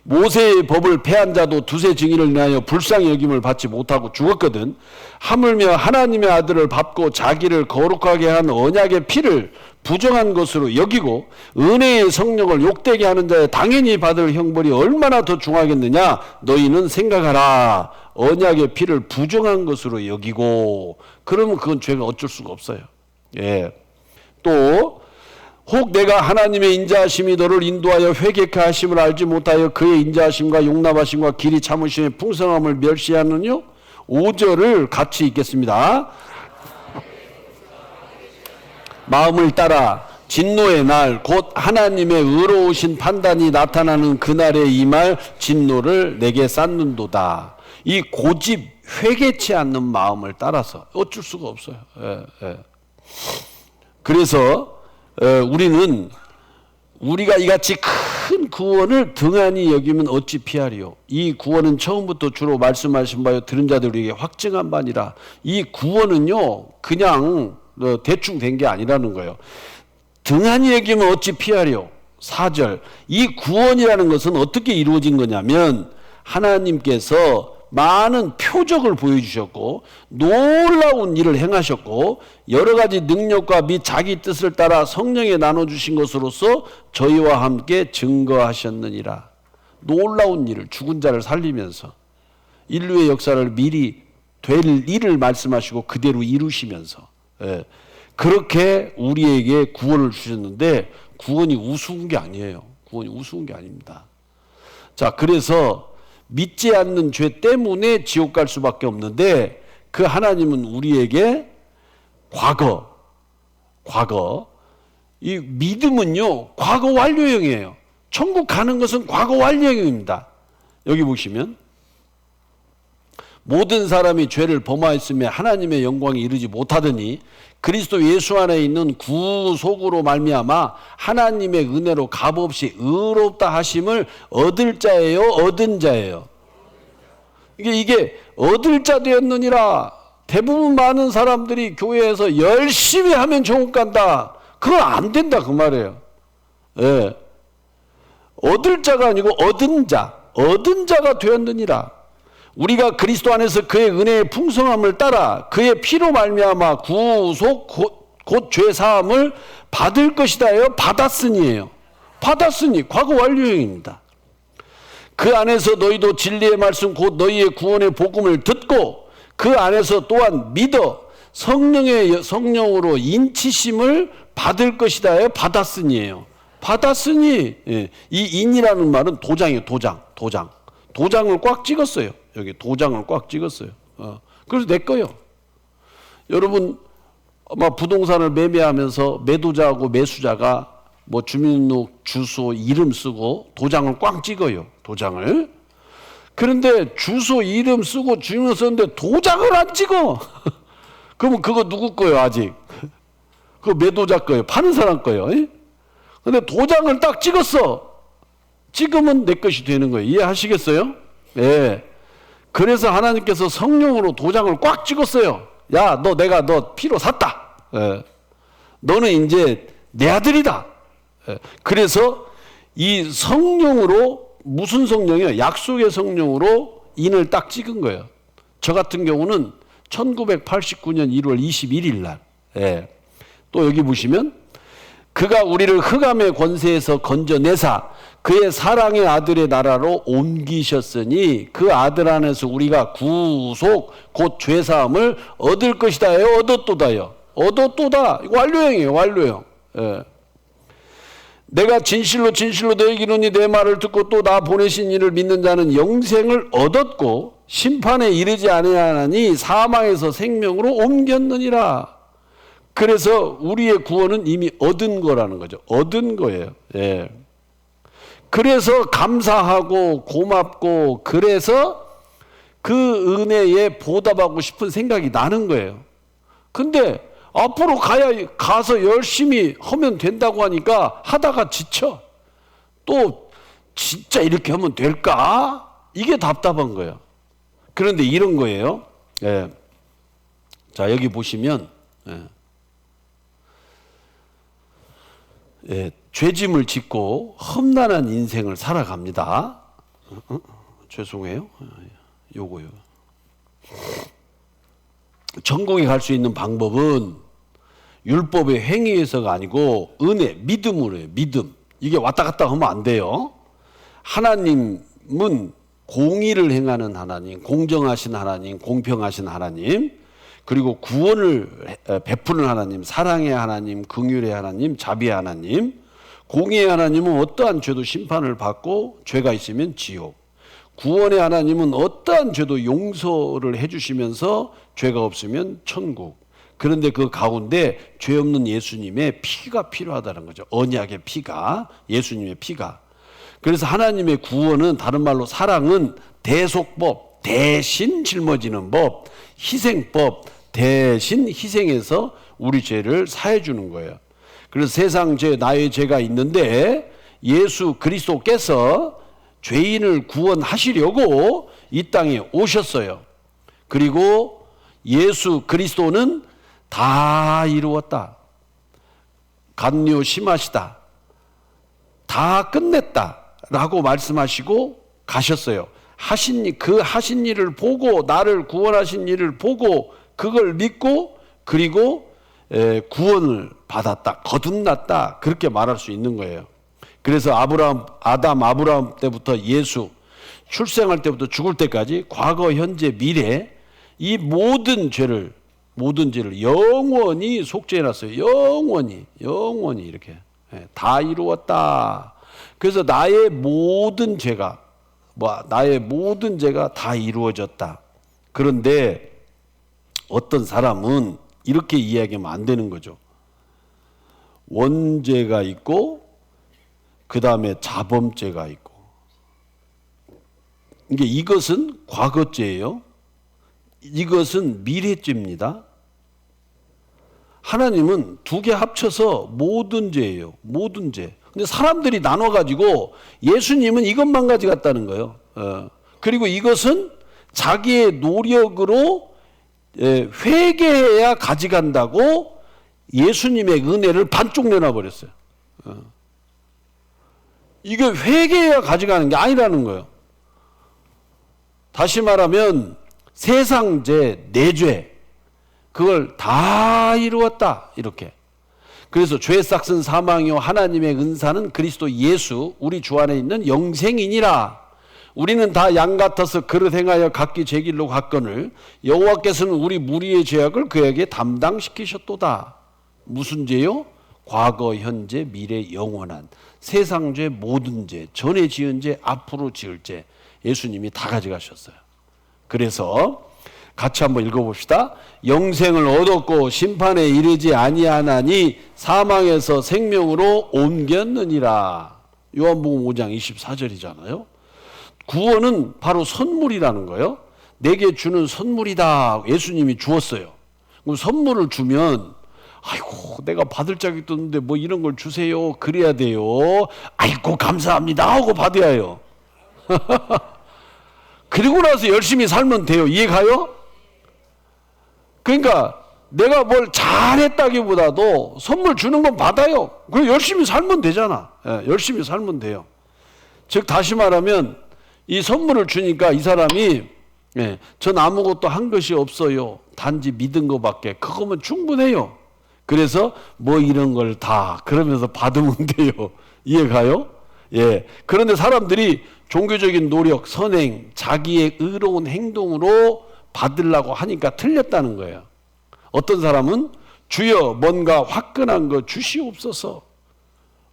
모세의 법을 폐한 자도 두세 증인을 인하여 불쌍히 여김을 받지 못하고 죽었거든. 하물며 하나님의 아들을 밟고 자기를 거룩하게 한 언약의 피를 부정한 것으로 여기고 은혜의 성령을 욕되게 하는 자에 당연히 받을 형벌이 얼마나 더 중하겠느냐. 너희는 생각하라. 언약의 피를 부정한 것으로 여기고. 그러면 그건 죄가 어쩔 수가 없어요. 또 혹 내가 하나님의 인자하심이 너를 인도하여 회개케 하심을 알지 못하여 그의 인자하심과 용납하심과 길이 참으심의 풍성함을 멸시하느뇨. 5절을 같이 읽겠습니다. 마음을 따라 진노의 날 곧 하나님의 의로우신 판단이 나타나는 그날에 임할 진노를 내게 쌓는도다. 이 고집 회개치 않는 마음을 따라서 어쩔 수가 없어요. 그래서 우리는 우리가 이같이 큰 구원을 등한히 여기면 어찌 피하리요. 이 구원은 처음부터 주로 말씀하신 바요 들은 자들에게 확증한 바니라. 이 구원은요 그냥 대충 된 게 아니라는 거예요. 등한히 여기면 어찌 피하리요. 4절. 이 구원이라는 것은 어떻게 이루어진 거냐면 하나님께서 많은 표적을 보여주셨고 놀라운 일을 행하셨고 여러 가지 능력과 및 자기 뜻을 따라 성령에 나눠주신 것으로서 저희와 함께 증거하셨느니라. 놀라운 일을, 죽은 자를 살리면서 인류의 역사를 미리 될 일을 말씀하시고 그대로 이루시면서 그렇게 우리에게 구원을 주셨는데 구원이 우스운 게 아니에요. 구원이 우스운 게 아닙니다. 자, 그래서 믿지 않는 죄 때문에 지옥 갈 수밖에 없는데 그 하나님은 우리에게 과거 이 믿음은요 과거 완료형이에요. 천국 가는 것은 과거 완료형입니다. 여기 보시면 모든 사람이 죄를 범하였으며 하나님의 영광에 이르지 못하더니 그리스도 예수 안에 있는 구속으로 말미암아 하나님의 은혜로 값없이 의롭다 하심을 얻을 자예요, 얻은 자예요? 이게 얻을 자 되었느니라. 대부분 많은 사람들이 교회에서 열심히 하면 천국 간다. 그건 안 된다 그 말이에요. 예. 얻을 자가 아니고 얻은 자, 얻은 자가 되었느니라. 우리가 그리스도 안에서 그의 은혜의 풍성함을 따라 그의 피로 말미암아 구속 곧 죄 사함을 받을 것이다요. 받았으니예요. 받았으니 과거 완료형입니다. 그 안에서 너희도 진리의 말씀 곧 너희의 구원의 복음을 듣고 그 안에서 또한 믿어 성령으로 인치심을 받을 것이다요. 받았으니예요. 받았으니. 예. 이 인이라는 말은 도장이에요. 도장을 꽉 찍었어요. 여기 도장을 꽉 찍었어요. 그래서 내 거요. 여러분 아마 부동산을 매매하면서 매도자하고 매수자가 뭐 주민등록 주소 이름 쓰고 도장을 꽉 찍어요. 도장을. 그런데 주소 이름 쓰고 주민등록 썼는데 도장을 안 찍어. 그러면 그거 누구 거예요 아직? 그거 매도자 거예요. 파는 사람 거예요. 근데 도장을 딱 찍었어. 찍으면 내 것이 되는 거예요. 이해하시겠어요? 예. 그래서 하나님께서 성령으로 도장을 꽉 찍었어요. 야, 내가 너 피로 샀다. 예. 너는 이제 내 아들이다. 예. 그래서 이 성령으로, 무슨 성령이요? 약속의 성령으로 인을 딱 찍은 거예요. 저 같은 경우는 1989년 1월 21일 날. 예. 또 여기 보시면 그가 우리를 흑암의 권세에서 건져내사 그의 사랑의 아들의 나라로 옮기셨으니 그 아들 안에서 우리가 구속 곧 죄사함을 얻을 것이다요. 얻었도다요. 얻었도다. 완료형이에요. 완료형. 예. 내가 진실로 너에게 이르노니 내 말을 듣고 또 나 보내신 이를 믿는 자는 영생을 얻었고 심판에 이르지 아니하나니 사망에서 생명으로 옮겼느니라. 그래서 우리의 구원은 이미 얻은 거라는 거죠. 얻은 거예요. 예. 그래서 감사하고 고맙고 그래서 그 은혜에 보답하고 싶은 생각이 나는 거예요. 근데 앞으로 가서 열심히 하면 된다고 하니까 하다가 지쳐. 또 진짜 이렇게 하면 될까? 이게 답답한 거예요. 그런데 이런 거예요. 예. 자, 여기 보시면 예, 죄짐을 짓고 험난한 인생을 살아갑니다. 죄송해요. 요거요. 천국에 갈 수 있는 방법은 율법의 행위에서가 아니고 은혜, 믿음으로 해요. 믿음. 이게 왔다 갔다 하면 안 돼요. 하나님은 공의를 행하는 하나님, 공정하신 하나님, 공평하신 하나님, 그리고 구원을 베푸는 하나님, 사랑의 하나님, 긍휼의 하나님, 자비의 하나님. 공의의 하나님은 어떠한 죄도 심판을 받고 죄가 있으면 지옥. 구원의 하나님은 어떠한 죄도 용서를 해주시면서 죄가 없으면 천국. 그런데 그 가운데 죄 없는 예수님의 피가 필요하다는 거죠. 언약의 피가, 예수님의 피가. 그래서 하나님의 구원은, 다른 말로 사랑은 대속법, 대신 짊어지는 법, 희생법, 대신 희생해서 우리 죄를 사해 주는 거예요. 그래서 세상 죄, 나의 죄가 있는데 예수 그리스도께서 죄인을 구원하시려고 이 땅에 오셨어요. 그리고 예수 그리스도는 다 이루었다. 간료심하시다. 다 끝냈다. 라고 말씀하시고 가셨어요. 하신 일을 보고, 나를 구원하신 일을 보고 그걸 믿고, 그리고 구원을 받았다, 거듭났다, 그렇게 말할 수 있는 거예요. 그래서 아브라함 때부터 예수, 출생할 때부터 죽을 때까지 과거, 현재, 미래 이 모든 죄를 영원히 속죄해놨어요. 영원히 이렇게 다 이루었다. 그래서 나의 모든 죄가 다 이루어졌다. 그런데 어떤 사람은 이렇게 이야기하면 안 되는 거죠. 원죄가 있고 그 다음에 자범죄가 있고, 이것은 과거죄예요. 이것은 미래죄입니다. 하나님은 두 개 합쳐서 모든 죄예요. 모든 죄. 근데 사람들이 나눠가지고 예수님은 이것만 가져갔다는 거예요. 그리고 이것은 자기의 노력으로 회개해야 가져간다고 예수님의 은혜를 반쪽 내놔버렸어요. 이게 회개해야 가져가는 게 아니라는 거예요. 다시 말하면 세상죄, 내죄 그걸 다 이루었다 이렇게. 그래서 죄 삭은 사망이요 하나님의 은사는 그리스도 예수 우리 주 안에 있는 영생이니라. 우리는 다 양 같아서 그릇 행하여 각기 제 길로 갔거늘 여호와께서는 우리 무리의 죄악을 그에게 담당시키셨도다. 무슨 죄요? 과거, 현재, 미래, 영원한 세상죄, 모든 죄, 전에 지은 죄, 앞으로 지을 죄 예수님이 다 가져가셨어요. 그래서 같이 한번 읽어봅시다. 영생을 얻었고 심판에 이르지 아니하나니 사망에서 생명으로 옮겼느니라. 요한복음 5장 24절이잖아요. 구원은 바로 선물이라는 거예요. 내게 주는 선물이다. 예수님이 주었어요. 그럼 선물을 주면 아이고 내가 받을 자격도 없는데 뭐 이런 걸 주세요. 그래야 돼요. 아이고 감사합니다 하고 받아야 해요. 그리고 나서 열심히 살면 돼요. 이해가요? 그러니까 내가 뭘 잘했다기보다도 선물 주는 건 받아요. 그럼 열심히 살면 되잖아. 열심히 살면 돼요. 즉 다시 말하면 이 선물을 주니까 이 사람이 전 아무것도 한 것이 없어요. 단지 믿은 것밖에. 그거면 충분해요. 그래서 뭐 이런 걸 다 그러면서 받으면 돼요. 이해가요? 예. 그런데 사람들이 종교적인 노력, 선행, 자기의 의로운 행동으로 받으려고 하니까 틀렸다는 거예요. 어떤 사람은 주여 뭔가 화끈한 거 주시옵소서.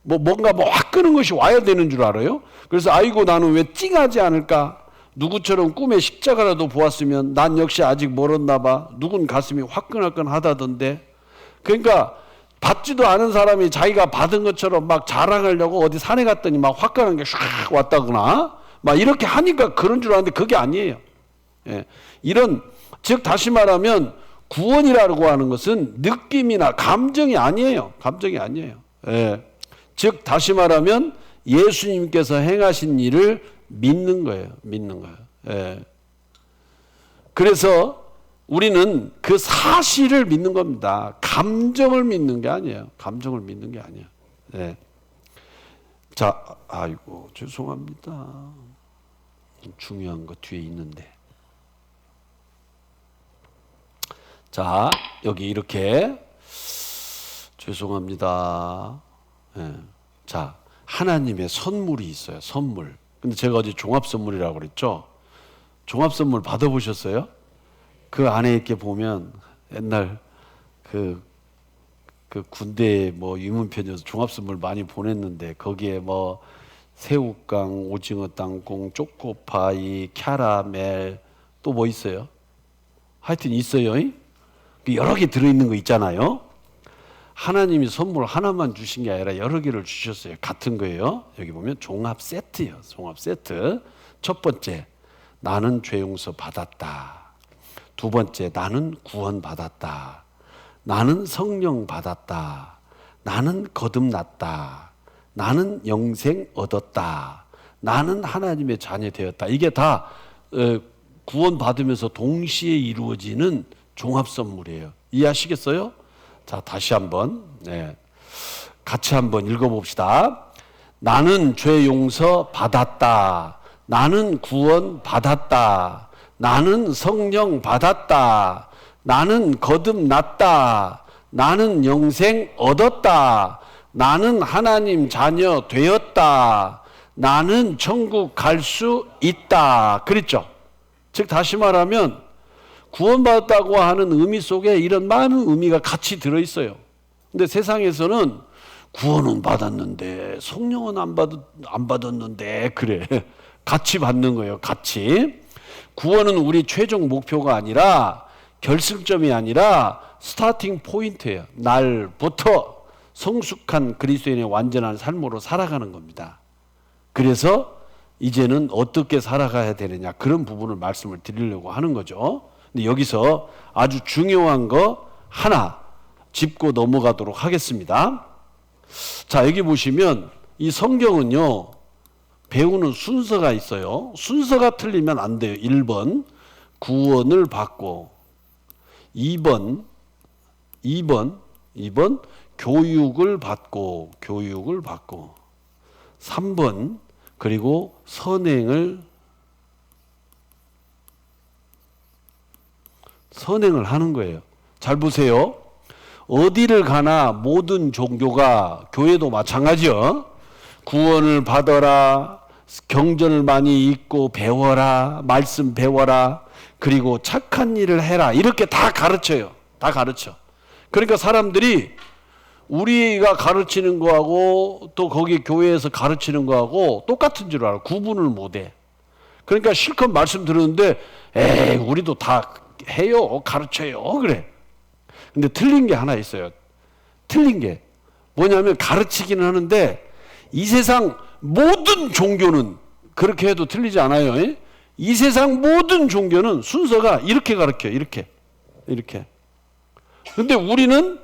뭔가 화끈한 것이 와야 되는 줄 알아요. 그래서 아이고 나는 왜 찡하지 않을까? 누구처럼 꿈에 십자가라도 보았으면 난 역시 아직 멀었나 봐. 누군 가슴이 화끈화끈하다던데. 그러니까 받지도 않은 사람이 자기가 받은 것처럼 막 자랑하려고 어디 산에 갔더니 막 화끈한 게 샥 왔다거나 막 이렇게 하니까 그런 줄 알았는데 그게 아니에요. 예. 즉 다시 말하면 구원이라고 하는 것은 느낌이나 감정이 아니에요. 감정이 아니에요. 예. 즉 다시 말하면 예수님께서 행하신 일을 믿는 거예요. 믿는 거예요. 예. 그래서 우리는 그 사실을 믿는 겁니다. 감정을 믿는 게 아니에요. 감정을 믿는 게 아니에요. 예. 자, 아이고 죄송합니다. 중요한 거 뒤에 있는데. 자, 여기 이렇게 죄송합니다. 예. 자, 하나님의 선물이 있어요. 선물. 근데 제가 어제 종합 선물이라고 그랬죠. 종합 선물 받아보셨어요? 그 안에 이렇게 보면 옛날 그 군대 뭐 유문편에서 종합 선물 많이 보냈는데 거기에 뭐 새우깡, 오징어 땅콩, 초코파이, 캐러멜 또 뭐 있어요? 하여튼 있어요. 여러 개 들어있는 거 있잖아요. 하나님이 선물 하나만 주신 게 아니라 여러 개를 주셨어요. 같은 거예요. 여기 보면 종합 세트예요. 종합 세트. 첫 번째, 나는 죄 용서 받았다. 두 번째, 나는 구원 받았다. 나는 성령 받았다. 나는 거듭났다. 나는 영생 얻었다. 나는 하나님의 자녀 되었다. 이게 다 구원 받으면서 동시에 이루어지는 종합 선물이에요. 이해하시겠어요? 자, 다시 한번 같이 한번 읽어봅시다. 나는 죄 용서 받았다. 나는 구원 받았다. 나는 성령 받았다. 나는 거듭났다. 나는 영생 얻었다. 나는 하나님 자녀 되었다. 나는 천국 갈 수 있다. 그랬죠? 즉 다시 말하면 구원받았다고 하는 의미 속에 이런 많은 의미가 같이 들어있어요. 근데 세상에서는 구원은 받았는데 성령은 안 받았는데 그래. 같이 받는 거예요. 같이. 구원은 우리 최종 목표가 아니라 결승점이 아니라 스타팅 포인트예요. 날부터 성숙한 그리스도인의 완전한 삶으로 살아가는 겁니다. 그래서 이제는 어떻게 살아가야 되느냐 그런 부분을 말씀을 드리려고 하는 거죠. 근데 여기서 아주 중요한 거 하나 짚고 넘어가도록 하겠습니다. 자, 여기 보시면 이 성경은요, 배우는 순서가 있어요. 순서가 틀리면 안 돼요. 1번 구원을 받고, 2번 교육을 받고 3번 그리고 선행을 하는 거예요. 잘 보세요. 어디를 가나 모든 종교가, 교회도 마찬가지요. 구원을 받아라, 경전을 많이 읽고 배워라, 말씀 배워라, 그리고 착한 일을 해라, 이렇게 다 가르쳐요. 다 가르쳐. 그러니까 사람들이 우리가 가르치는 거하고 또 거기 교회에서 가르치는 거하고 똑같은 줄 알아. 구분을 못해. 그러니까 실컷 말씀 들었는데 에이 우리도 다 해요, 가르쳐요, 그래. 근데 틀린 게 하나 있어요. 틀린 게 뭐냐면, 가르치기는 하는데 이 세상 모든 종교는 그렇게 해도 틀리지 않아요. 이 세상 모든 종교는 순서가 이렇게 가르쳐요. 이렇게. 근데 우리는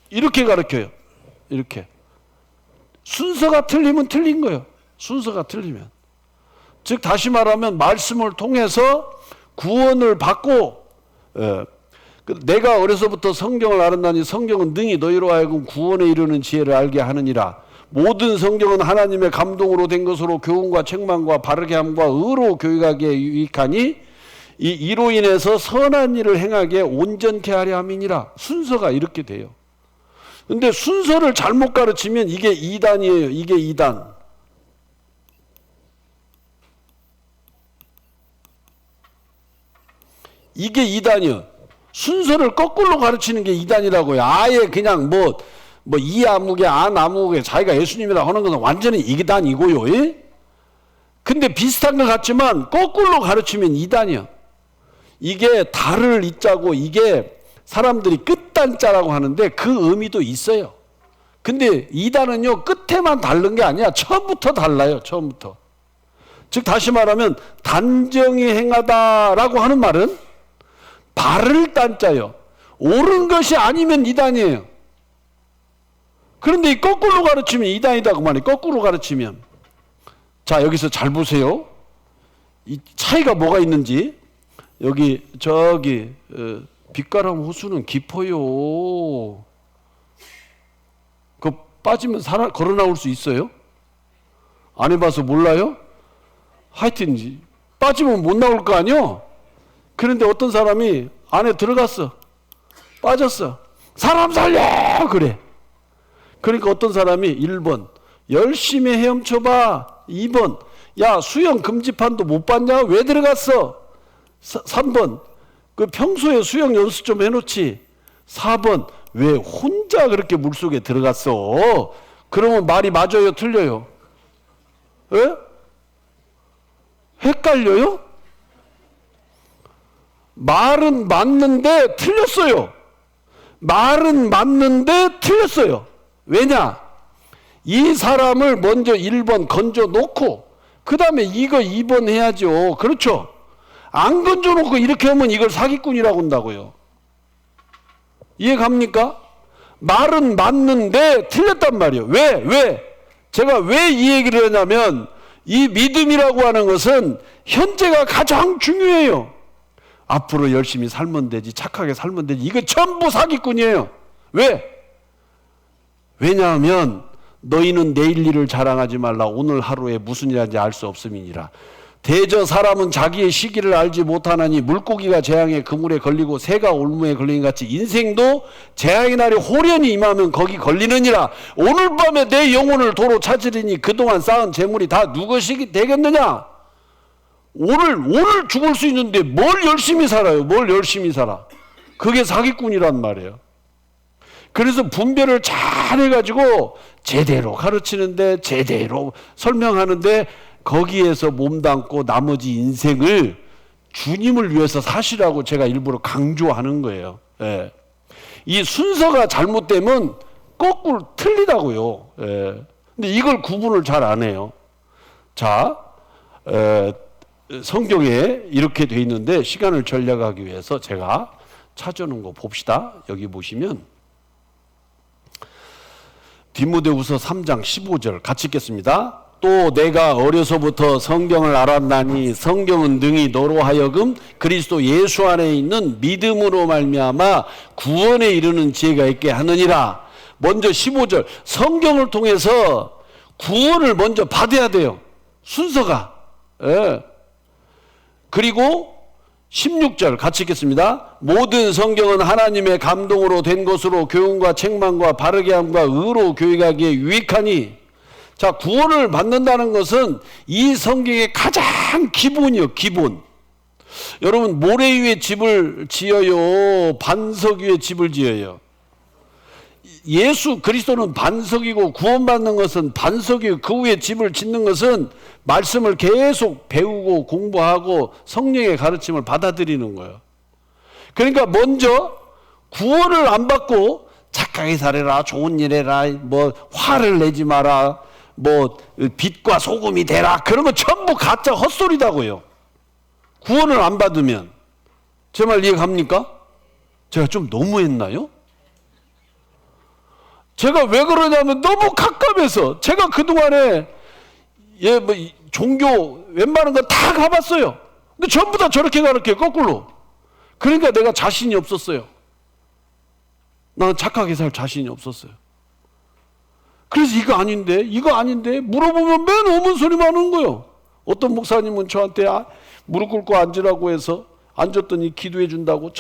이렇게 가르쳐요. 이렇게. 순서가 틀리면 틀린 거예요. 순서가 틀리면. 즉 다시 말하면 말씀을 통해서 구원을 받고, 내가 어려서부터 성경을 알았나니 성경은 능히 너희로 하여금 구원에 이르는 지혜를 알게 하느니라. 모든 성경은 하나님의 감동으로 된 것으로 교훈과 책망과 바르게 함과 의로 교육하기에 유익하니 이로 인해서 선한 일을 행하게 온전케 하려 함이니라. 순서가 이렇게 돼요. 근데 순서를 잘못 가르치면 이게 이단이에요. 이게 이단. 이게 이단이요. 순서를 거꾸로 가르치는 게 이단이라고요. 아예 그냥 이 아무개 안 아무개 자기가 예수님이라 하는 것은 완전히 이단이고요. 예? 근데 비슷한 것 같지만 거꾸로 가르치면 이단이요. 이게 달을 잇자고, 이게 사람들이 끝단자라고 하는데 그 의미도 있어요. 근데 이단은요, 끝에만 다른 게 아니야. 처음부터 달라요. 처음부터. 즉 다시 말하면 단정히 행하다라고 하는 말은 바를 딴자요. 옳은 것이 아니면 이단이에요. 그런데 이 거꾸로 가르치면 이단이다 그 말이에요. 거꾸로 가르치면. 자, 여기서 잘 보세요. 이 차이가 뭐가 있는지. 여기 저기 빛가람 호수는 깊어요. 그 빠지면 걸어 나올 수 있어요? 안 해봐서 몰라요? 하여튼 빠지면 못 나올 거 아니요? 그런데 어떤 사람이 안에 들어갔어. 빠졌어. 사람 살려! 그래. 그러니까 어떤 사람이 1번 열심히 헤엄쳐봐. 2번 야 수영 금지판도 못 봤냐? 왜 들어갔어? 3번 그 평소에 수영 연습 좀 해놓지. 4번 왜 혼자 그렇게 물속에 들어갔어? 그러면 말이 맞아요? 틀려요? 에? 헷갈려요? 말은 맞는데 틀렸어요. 말은 맞는데 틀렸어요. 왜냐? 이 사람을 먼저 1번 건져 놓고 그 다음에 이거 2번 해야죠. 그렇죠? 안 건져 놓고 이렇게 하면 이걸 사기꾼이라고 한다고요. 이해 갑니까? 말은 맞는데 틀렸단 말이에요. 왜? 제가 왜 이 얘기를 하냐면 이 믿음이라고 하는 것은 현재가 가장 중요해요. 앞으로 열심히 살면 되지, 착하게 살면 되지, 이거 전부 사기꾼이에요. 왜냐하면 너희는 내일 일을 자랑하지 말라. 오늘 하루에 무슨 일인지 알 수 없음이니라. 대저 사람은 자기의 시기를 알지 못하나니 물고기가 재앙에 그물에 걸리고 새가 올무에 걸린 같이 인생도 재앙의 날이 호련히 임하면 거기 걸리느니라. 오늘 밤에 내 영혼을 도로 찾으리니 그동안 쌓은 재물이 다 누구시기 되겠느냐? 오늘 죽을 수 있는데 뭘 열심히 살아요? 뭘 열심히 살아? 그게 사기꾼이란 말이에요. 그래서 분별을 잘 해가지고 제대로 가르치는데, 제대로 설명하는데 거기에서 몸담고 나머지 인생을 주님을 위해서 사시라고 제가 일부러 강조하는 거예요. 예. 이 순서가 잘못되면 거꾸로 틀리다고요. 예. 근데 이걸 구분을 잘 안 해요. 자, 성경에 이렇게 돼 있는데 시간을 절약하기 위해서 제가 찾아놓은 거 봅시다. 여기 보시면 디모데후서 3장 15절 같이 읽겠습니다. 또 내가 어려서부터 성경을 알았나니 성경은 능히 너로 하여금 그리스도 예수 안에 있는 믿음으로 말미암아 구원에 이르는 지혜가 있게 하느니라. 먼저 15절 성경을 통해서 구원을 먼저 받아야 돼요. 순서가. 예. 그리고 16절 같이 읽겠습니다. 모든 성경은 하나님의 감동으로 된 것으로 교훈과 책망과 바르게 함과 의로 교육하기에 유익하니. 자, 구원을 받는다는 것은 이 성경의 가장 기본이요, 기본. 여러분, 모래 위에 집을 지어요, 반석 위에 집을 지어요? 예수 그리스도는 반석이고 구원받는 것은 반석이고 그 위에 집을 짓는 것은 말씀을 계속 배우고 공부하고 성령의 가르침을 받아들이는 거예요. 그러니까 먼저 구원을 안 받고 착하게 살아라, 좋은 일 해라, 뭐 화를 내지 마라, 뭐 빛과 소금이 되라, 그런 거 전부 가짜 헛소리다고요. 구원을 안 받으면. 제 말 이해갑니까? 제가 좀 너무했나요? 제가 왜 그러냐면 너무 갑갑해서. 제가 그동안에 뭐 종교 웬만한 거 다 가봤어요. 근데 전부 다 저렇게 가르쳐요, 거꾸로. 그러니까 내가 자신이 없었어요. 나는 착하게 살 자신이 없었어요. 그래서 이거 아닌데 물어보면 맨 오문 소리만 하는 거예요. 어떤 목사님은 저한테 무릎 꿇고 앉으라고 해서 앉았더니 기도해 준다고.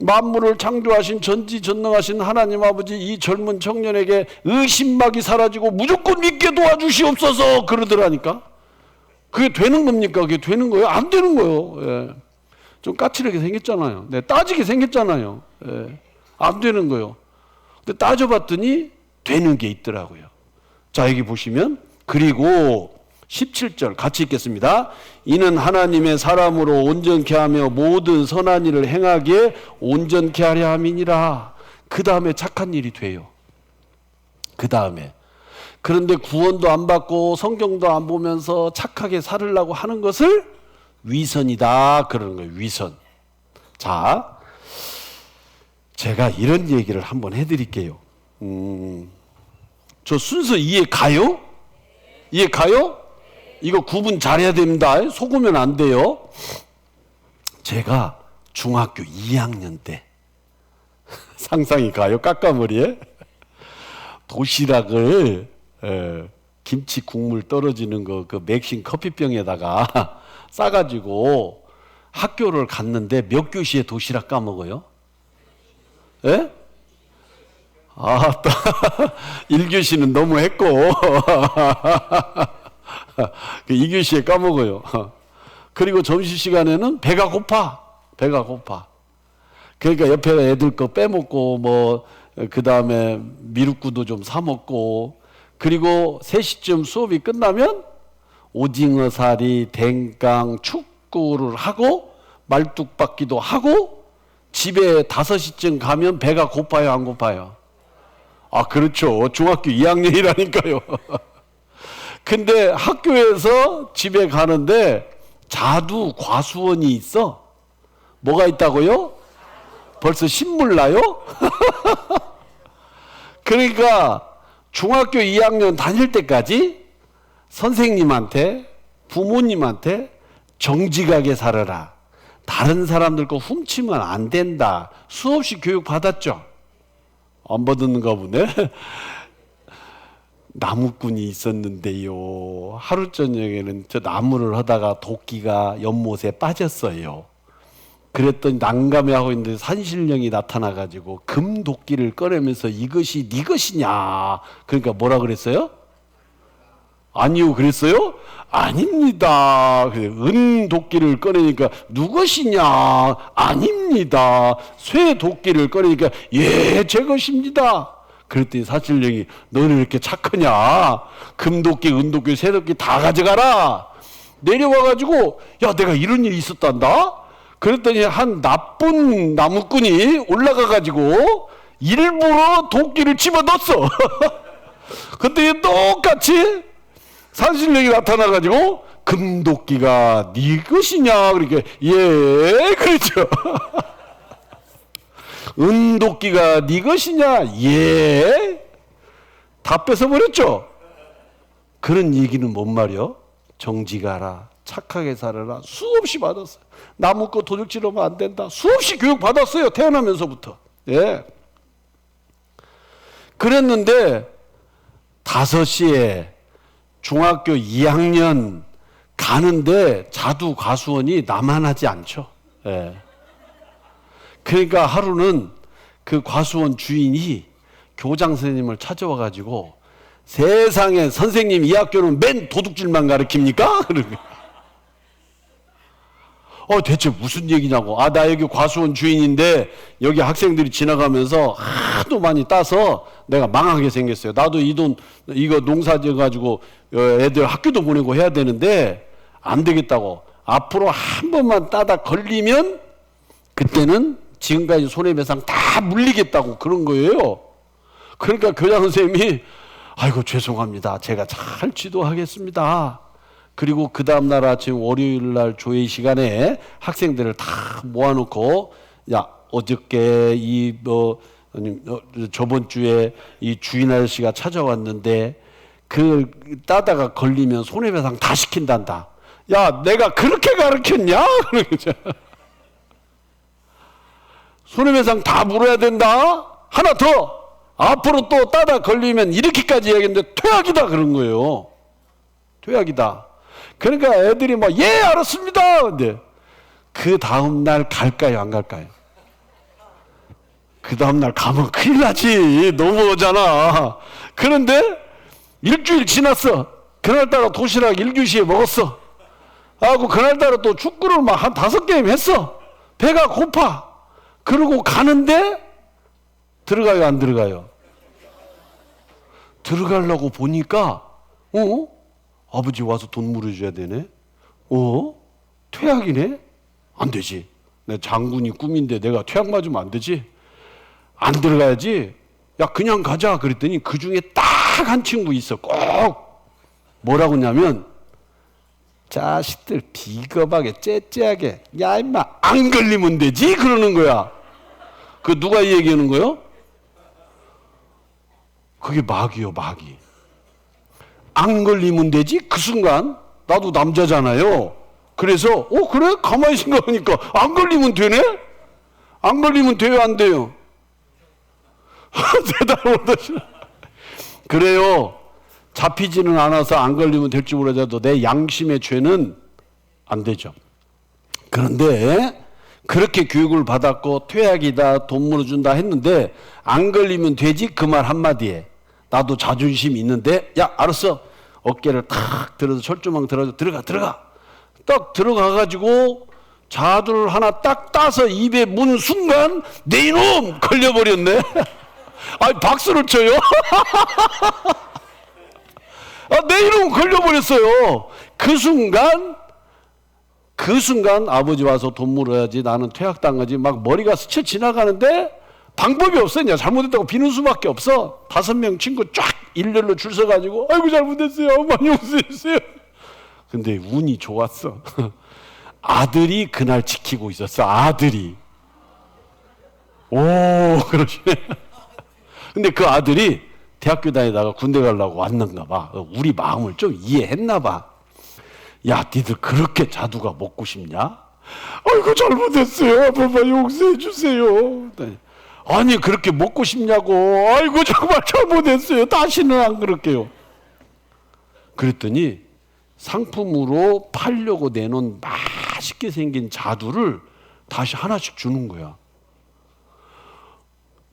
만물을 창조하신 전지전능하신 하나님 아버지, 이 젊은 청년에게 의심막이 사라지고 무조건 믿게 도와주시옵소서 그러더라니까. 그게 되는 겁니까? 그게 되는 거예요? 안 되는 거예요. 예. 좀 까칠하게 생겼잖아요. 네, 따지게 생겼잖아요. 예. 안 되는 거예요. 근데 따져봤더니 되는 게 있더라고요. 자, 여기 보시면 그리고 17절 같이 읽겠습니다. 이는 하나님의 사람으로 온전케 하며 모든 선한 일을 행하기에 온전케 하려 함이니라. 그 다음에 착한 일이 돼요. 그 다음에. 그런데 구원도 안 받고 성경도 안 보면서 착하게 살으려고 하는 것을 위선이다 그러는 거예요. 위선. 자, 제가 이런 얘기를 한번 해드릴게요. 저 순서 이해 가요? 이해 가요? 이거 구분 잘해야 됩니다. 속으면 안 돼요. 제가 중학교 2학년 때 상상이 가요? 까까머리에 도시락을 김치 국물 떨어지는 거 그 맥심 커피병에다가 싸가지고 학교를 갔는데 몇 교시에 도시락 까먹어요? 예? 1교시는 너무 했고 2교시에 까먹어요. 그리고 점심시간에는 배가 고파. 그러니까 옆에 애들 거 빼먹고 뭐 그 다음에 미숫구도 좀 사먹고, 그리고 3시쯤 수업이 끝나면 오징어살이, 댕강, 축구를 하고 말뚝박기도 하고 집에 5시쯤 가면 배가 고파요, 안 고파요? 아, 그렇죠. 중학교 2학년이라니까요. 근데 학교에서 집에 가는데 자두 과수원이 있어. 뭐가 있다고요? 벌써 신물 나요? 그러니까 중학교 2학년 다닐 때까지 선생님한테, 부모님한테 정직하게 살아라, 다른 사람들 거 훔치면 안 된다, 수없이 교육 받았죠? 안 받았는가 보네. 나무꾼이 있었는데요, 하루 저녁에는 저 나무를 하다가 도끼가 연못에 빠졌어요. 그랬더니 난감해하고 있는데 산신령이 나타나가지고 금도끼를 꺼내면서 이것이 네 것이냐, 그러니까 뭐라 그랬어요? 아니요 그랬어요? 아닙니다. 은도끼를 꺼내니까 누것이냐? 아닙니다. 쇠도끼를 꺼내니까 예, 제 것입니다. 그랬더니 산신령이 너는 이렇게 착하냐? 금도끼, 은도끼, 쇠도끼 다 가져가라. 내려와가지고 야, 내가 이런 일이 있었단다? 그랬더니 한 나쁜 나무꾼이 올라가가지고 일부러 도끼를 집어넣었어. 근데 똑같이 산신령이 나타나가지고 금도끼가 네 것이냐? 그러니까 예, 그렇죠. 은도끼가 네 것이냐? 예. 다 뺏어버렸죠. 그런 얘기는 뭔 말이요? 정직하라, 착하게 살아라, 수없이 받았어요. 나무 거 도둑질하면 안 된다, 수없이 교육 받았어요. 태어나면서부터. 예. 그랬는데 5시에 중학교 2학년 가는데 자두 과수원이 나만하지 않죠. 예. 그러니까 하루는 그 과수원 주인이 교장 선생님을 찾아와 가지고 세상에 선생님 이 학교는 맨 도둑질만 가르칩니까? 대체 무슨 얘기냐고. 나 여기 과수원 주인인데 여기 학생들이 지나가면서 하도 많이 따서 내가 망하게 생겼어요. 나도 이 돈 이거 농사 지어가지고 애들 학교도 보내고 해야 되는데 안 되겠다고. 앞으로 한 번만 따다 걸리면 그때는 지금까지 손해배상 다 물리겠다고 그런 거예요. 그러니까 교장 선생님이 아이고 죄송합니다. 제가 잘 지도하겠습니다. 그리고 그 다음날 아침 월요일날 조회 시간에 학생들을 다 모아놓고 야 어저께 저번 주에 이 주인 아저씨가 찾아왔는데 그 따다가 걸리면 손해배상 다 시킨단다. 야 내가 그렇게 가르쳤냐? 손해배상 다 물어야 된다. 하나 더 앞으로 또 따다 걸리면 이렇게까지 얘기했는데 퇴학이다 그런 거예요. 퇴학이다. 그러니까 애들이 막 예 알았습니다. 근데 그 다음날 갈까요 안 갈까요? 그 다음날 가면 큰일 나지. 넘어오잖아. 그런데 일주일 지났어. 그날따라 도시락 1교시에 먹었어. 하고 그날따라 또 축구를 막 한 5게임 했어. 배가 고파. 그러고 가는데 들어가요 안 들어가요? 들어가려고 보니까 아버지 와서 돈 물어줘야 되네. 퇴학이네. 안 되지. 내 장군이 꿈인데 내가 퇴학 맞으면 안 되지. 안 들어가야지. 야 그냥 가자 그랬더니 그 중에 딱 한 친구 있어. 꼭 뭐라고 하냐면 자식들 비겁하게 째째하게 야 임마 안 걸리면 되지 그러는 거야. 그 누가 얘기하는 거요? 그게 마귀요 마귀. 안 걸리면 되지? 그 순간 나도 남자잖아요. 그래서 그래? 가만히 생각하니까 안 걸리면 되네? 안 걸리면 돼요 안 돼요? 대답을 못하시네. 그래요. 잡히지는 않아서 안 걸리면 될지 모르자도 내 양심의 죄는 안 되죠. 그런데 그렇게 교육을 받았고 퇴학이다 돈 물어준다 했는데 안 걸리면 되지 그 말 한마디에 나도 자존심이 있는데 야 알았어. 어깨를 탁 들어서 철조망 들어서 들어가 딱 들어가가지고 자두를 하나 딱 따서 입에 문 순간 내 이놈 걸려버렸네. 아니 박수를 쳐요. 내 이놈 걸려버렸어요. 그 순간 아버지 와서 돈 물어야지 나는 퇴학당하지 막 머리가 스쳐 지나가는데 방법이 없어. 그냥 잘못했다고 비는 수밖에 없어. 5명 친구 쫙 일렬로 줄 서가지고 아이고 잘못했어요. 많이 용서해주세요. 근데 운이 좋았어. 아들이 그날 지키고 있었어. 아들이. 그러시네. 근데 그 아들이 대학교 다니다가 군대 가려고 왔는가 봐. 우리 마음을 좀 이해했나 봐. 야 니들 그렇게 자두가 먹고 싶냐? 아이고 잘못했어요. 아빠 용서해 주세요. 아니 그렇게 먹고 싶냐고. 아이고 정말 잘못했어요. 다시는 안 그럴게요. 그랬더니 상품으로 팔려고 내놓은 맛있게 생긴 자두를 다시 하나씩 주는 거야.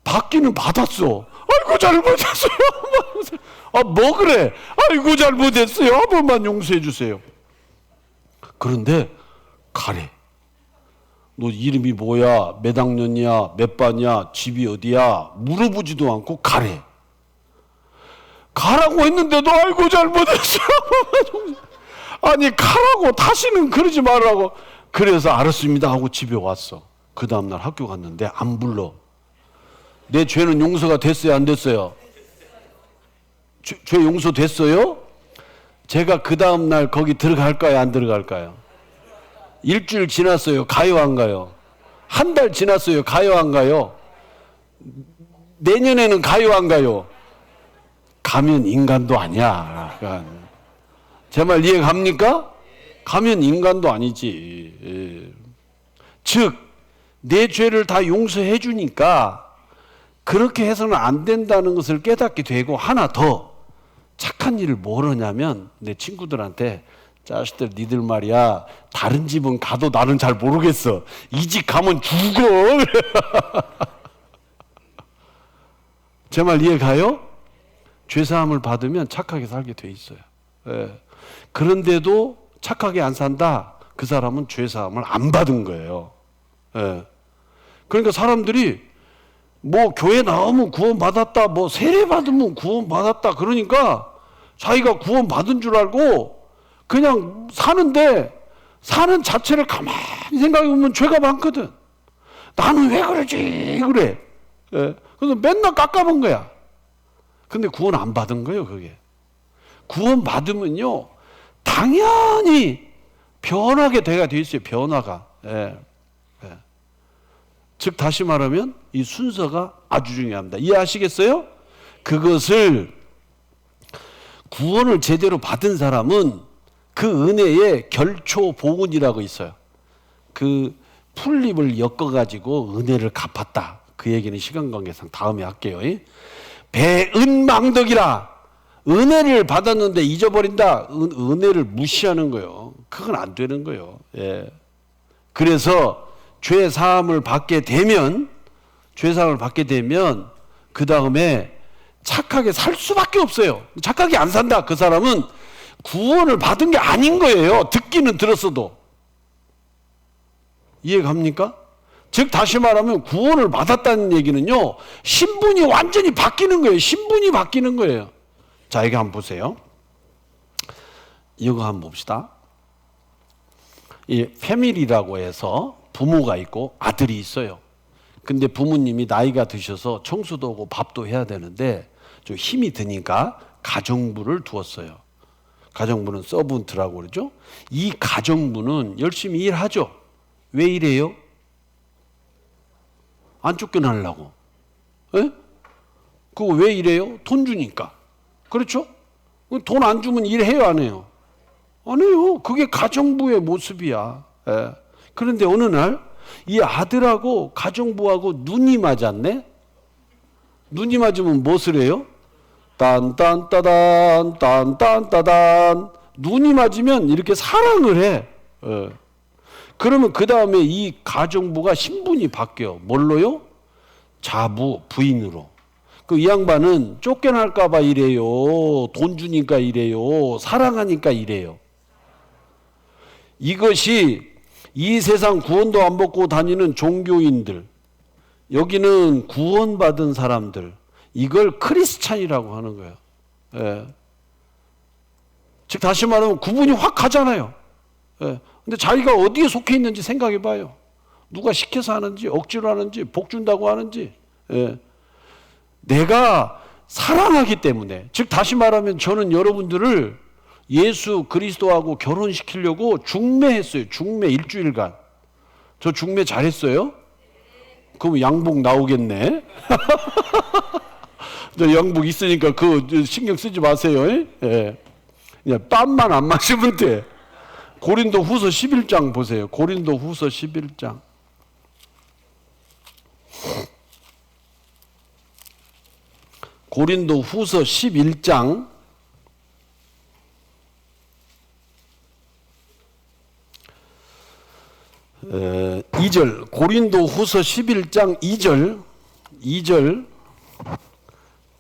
받기는 받았어. 아이고 잘못했어요. 뭐 그래? 아이고 잘못했어요. 한 번만 용서해 주세요. 그런데 가래. 너 이름이 뭐야? 몇 학년이야? 몇 반이야? 집이 어디야? 물어보지도 않고 가래. 가라고 했는데도 아이고 잘못했어요. 아니 가라고 다시는 그러지 말라고. 그래서 알았습니다 하고 집에 왔어. 그 다음날 학교 갔는데 안 불러. 내 죄는 용서가 됐어요 안 됐어요? 죄 용서됐어요? 제가 그 다음날 거기 들어갈까요? 안 들어갈까요? 일주일 지났어요. 가요? 안 가요? 한 달 지났어요. 가요? 안 가요? 내년에는 가요? 안 가요? 가면 인간도 아니야. 제 말 이해 갑니까? 가면 인간도 아니지. 예. 즉, 내 죄를 다 용서해 주니까 그렇게 해서는 안 된다는 것을 깨닫게 되고, 하나 더 착한 일을 뭘 하냐면, 내 친구들한테 자식들 니들 말이야 다른 집은 가도 나는 잘 모르겠어. 이 집 가면 죽어. 제 말 이해 가요? 죄사함을 받으면 착하게 살게 돼 있어요. 예. 그런데도 착하게 안 산다? 그 사람은 죄사함을 안 받은 거예요. 예. 그러니까 사람들이 뭐 교회 나오면 구원 받았다, 뭐 세례 받으면 구원 받았다, 그러니까 자기가 구원 받은 줄 알고 그냥 사는데, 사는 자체를 가만히 생각해 보면 죄가 많거든. 나는 왜 그러지? 그래. 예. 그래서 맨날 깎아본 거야. 근데 구원 안 받은 거예요, 그게. 구원 받으면요, 당연히 변하게 돼가 돼 있어요, 변화가. 예. 예. 즉, 다시 말하면 이 순서가 아주 중요합니다. 이해하시겠어요? 그것을, 구원을 제대로 받은 사람은 그 은혜에 결초보은이라고 있어요. 그 풀잎을 엮어가지고 은혜를 갚았다. 그 얘기는 시간 관계상 다음에 할게요. 배은망덕이라. 은혜를 받았는데 잊어버린다. 은혜를 무시하는 거예요. 그건 안 되는 거예요. 예. 그래서 죄사함을 받게 되면 그 다음에 착하게 살 수밖에 없어요. 착하게 안 산다. 그 사람은 구원을 받은 게 아닌 거예요. 듣기는 들었어도. 이해 갑니까? 즉, 다시 말하면 구원을 받았다는 얘기는요, 신분이 완전히 바뀌는 거예요. 신분이 바뀌는 거예요. 자, 이거 한번 보세요. 이거 한번 봅시다. 이 패밀리라고 해서 부모가 있고 아들이 있어요. 근데 부모님이 나이가 드셔서 청소도 하고 밥도 해야 되는데 좀 힘이 드니까 가정부를 두었어요. 가정부는 서번트라고 그러죠. 이 가정부는 열심히 일하죠. 왜 일해요? 안 쫓겨나려고. 예? 그거 왜 일해요? 돈 주니까. 그렇죠? 돈 안 주면 일해요, 안 해요? 안 해요. 그게 가정부의 모습이야. 예. 그런데 어느 날 이 아들하고 가정부하고 눈이 맞았네? 눈이 맞으면 무엇을 해요? 딴딴따단, 딴딴따단. 눈이 맞으면 이렇게 사랑을 해. 예. 그러면 그 다음에 이 가정부가 신분이 바뀌어. 뭘로요? 자부, 부인으로. 그 이 양반은 쫓겨날까봐 이래요? 돈 주니까 이래요? 사랑하니까 이래요? 이것이 이 세상 구원도 안 받고 다니는 종교인들, 여기는 구원받은 사람들, 이걸 크리스찬이라고 하는 거예요. 예. 즉, 다시 말하면 구분이 확 가잖아요. 예. 근데 자기가 어디에 속해 있는지 생각해 봐요. 누가 시켜서 하는지, 억지로 하는지, 복 준다고 하는지. 예. 내가 사랑하기 때문에, 즉 다시 말하면 저는 여러분들을 예수 그리스도하고 결혼시키려고 중매했어요. 중매 일주일간. 저 중매 잘했어요? 그럼 양복 나오겠네. 저 양복 있으니까 그 신경 쓰지 마세요. 예. 그냥 땀만 안 마시면 돼. 고린도 후서 11장 보세요. 고린도 후서 11장. 고린도 후서 11장 2절, 고린도 후서 11장 2절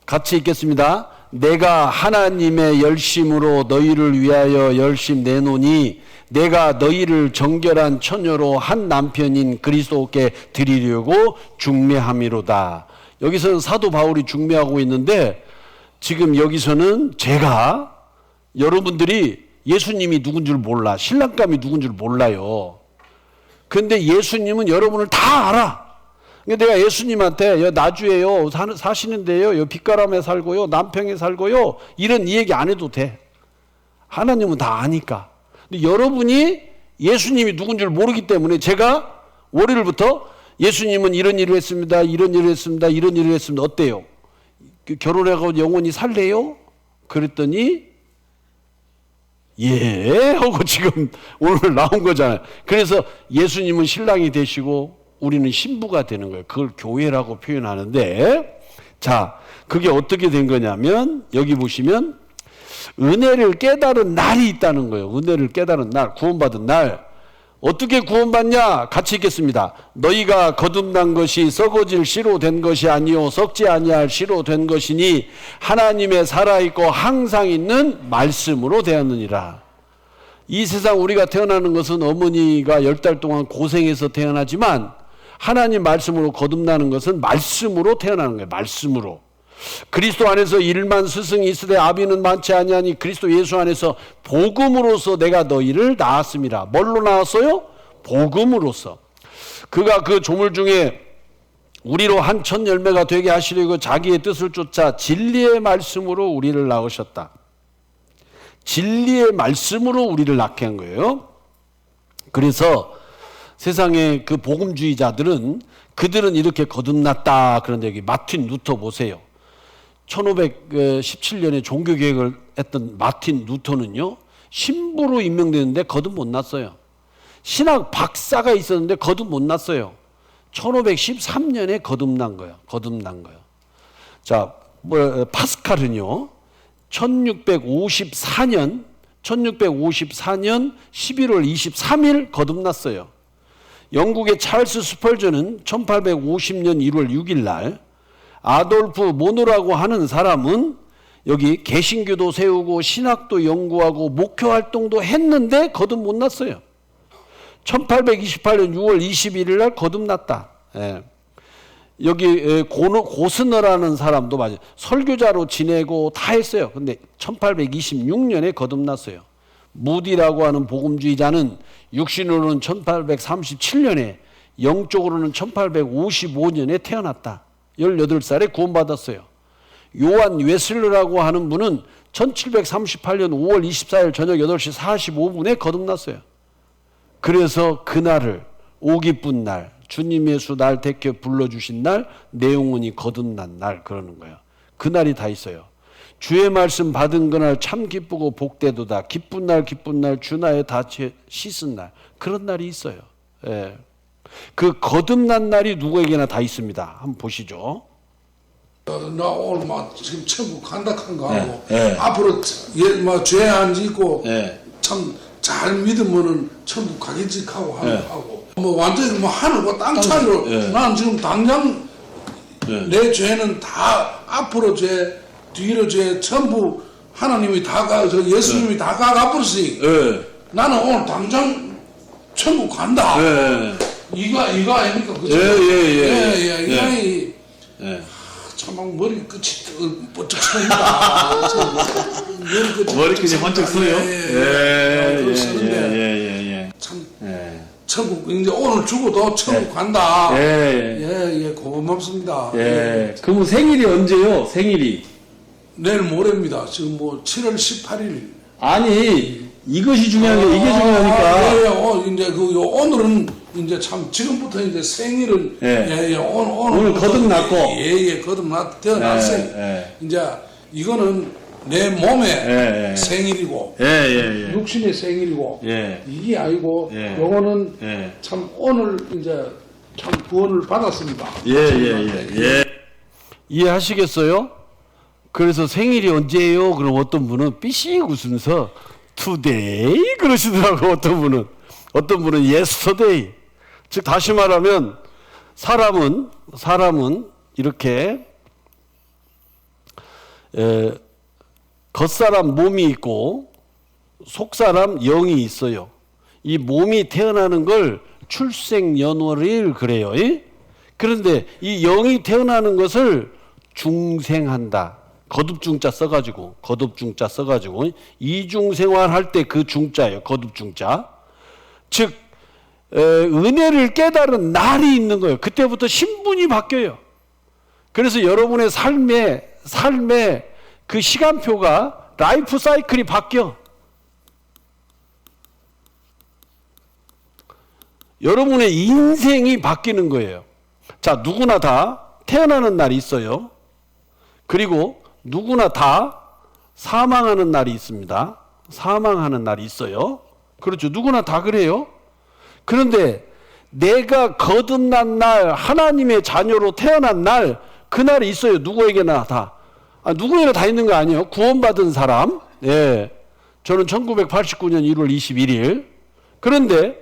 같이 읽겠습니다. 내가 하나님의 열심으로 너희를 위하여 열심 내노니 내가 너희를 정결한 처녀로 한 남편인 그리스도께 드리려고 중매함이로다. 여기서는 사도 바울이 중매하고 있는데, 지금 여기서는 제가, 여러분들이 예수님이 누군 줄 몰라, 신랑감이 누군 줄 몰라요. 근데 예수님은 여러분을 다 알아. 그러니까 내가 예수님한테 나주에요 사시는데요, 빗가람에 살고요, 남평에 살고요, 이런 얘기 안 해도 돼. 하나님은 다 아니까. 근데 여러분이 예수님이 누군 줄 모르기 때문에 제가 월요일부터 예수님은 이런 일을 했습니다. 이런 일을 했습니다. 이런 일을 했습니다. 어때요? 결혼해가지고 영원히 살래요? 그랬더니 예 하고 지금 오늘 나온 거잖아요. 그래서 예수님은 신랑이 되시고 우리는 신부가 되는 거예요. 그걸 교회라고 표현하는데, 자, 그게 어떻게 된 거냐면 여기 보시면 은혜를 깨달은 날이 있다는 거예요. 은혜를 깨달은 날, 구원받은 날. 어떻게 구원받냐? 같이 읽겠습니다. 너희가 거듭난 것이 썩어질 씨로 된 것이 아니요 썩지 아니할 씨로 된 것이니 하나님의 살아있고 항상 있는 말씀으로 되었느니라. 이 세상 우리가 태어나는 것은 어머니가 10달 동안 고생해서 태어나지만 하나님 말씀으로 거듭나는 것은 말씀으로 태어나는 거예요. 말씀으로. 그리스도 안에서 일만 스승이 있으되 아비는 많지 아니하니 그리스도 예수 안에서 복음으로서 내가 너희를 낳았습니다. 뭘로 낳았어요? 복음으로서. 그가 그 조물 중에 우리로 한 천 열매가 되게 하시려고 자기의 뜻을 쫓아 진리의 말씀으로 우리를 낳으셨다. 진리의 말씀으로 우리를 낳게 한 거예요. 그래서 세상의 그 복음주의자들은 그들은 이렇게 거듭났다. 그런데 여기 마틴 루터 보세요. 1517년에 종교개혁을 했던 마틴 루터는요, 신부로 임명되는데 거듭 못 났어요. 신학 박사가 있었는데 거듭 못 났어요. 1513년에 거듭난 거예요. 거듭난 거예요. 자, 파스칼은요, 1654년 11월 23일 거듭났어요. 영국의 찰스 스펄전은 1850년 1월 6일 날, 아돌프 모노라고 하는 사람은 여기 개신교도 세우고 신학도 연구하고 목회 활동도 했는데 거듭 못 났어요. 1828년 6월 21일 날 거듭났다. 예. 여기 고스너라는 사람도 맞아요. 설교자로 지내고 다 했어요. 근데 1826년에 거듭났어요. 무디라고 하는 복음주의자는 육신으로는 1837년에, 영적으로는 1855년에 태어났다. 18살에 구원받았어요. 요한 웨슬러라고 하는 분은 1738년 5월 24일 저녁 8시 45분에 거듭났어요. 그래서 그날을 오 기쁜 날, 주님 예수 날 대켜 불러주신 날, 내 영혼이 거듭난 날 그러는 거예요. 그날이 다 있어요. 주의 말씀 받은 그날 참 기쁘고 복되도다. 기쁜 날 주나의 다 씻은 날, 그런 날이 있어요. 예. 그 거듭난 날이 누구에게나 다 있습니다. 한번 보시죠. 나 오늘 막 지금 천국 간다 한 거 하고 앞으로 죄 안 짓고 참 잘 믿으면은 천국 가겠지 하고 하고 뭐 완전히 뭐 하늘과 땅 차이로 난 지금 당장 내 죄는 다 앞으로 죄 뒤로 죄 전부 하나님이 예수님이 다 가버렸으니 나는 오늘 당장 천국 간다. 이거 아닙니까? 그죠? 참 머리 끝이 번쩍 서니까 머리 끝이 번쩍 서요? 참 천국 이제 오늘 죽어도 천국 간다. 고맙습니다. 그럼 생일이 언제요? 생일이? 내일 모레입니다. 지금 뭐 7월 18일. 아니 이것이 중요한 게 이게 중요하니까. 이제 오늘은 이제 참 지금부터 이제 생일을 오늘 거듭났고 거듭났 태어났어요. 이제 이거는 내 몸의 생일이고 육신의 생일이고 이게 아니고 요거는 참 오늘 이제 참 구원을 받았습니다. 이해하시겠어요? 그래서 생일이 언제예요? 그럼 어떤 분은 삐씩 웃으면서 today 그러시더라고. 어떤 분은 yesterday. 즉 다시 말하면 사람은 이렇게 겉사람 몸이 있고 속사람 영이 있어요. 이 몸이 태어나는 걸 출생연월일 그래요. 그런데 이 영이 태어나는 것을 중생한다. 거듭중자 써가지고 이중생활 할 때 그 중자예요. 거듭중자. 즉 은혜를 깨달은 날이 있는 거예요. 그때부터 신분이 바뀌어요. 그래서 여러분의 삶의 그 시간표가 라이프 사이클이 바뀌어. 여러분의 인생이 바뀌는 거예요. 자, 누구나 다 태어나는 날이 있어요. 그리고 누구나 다 사망하는 날이 있습니다. 사망하는 날이 있어요. 그렇죠. 누구나 다 그래요. 그런데 내가 거듭난 날, 하나님의 자녀로 태어난 날, 그날이 있어요. 누구에게나 다. 누구에게나 다 있는 거 아니에요. 구원받은 사람. 예. 저는 1989년 1월 21일. 그런데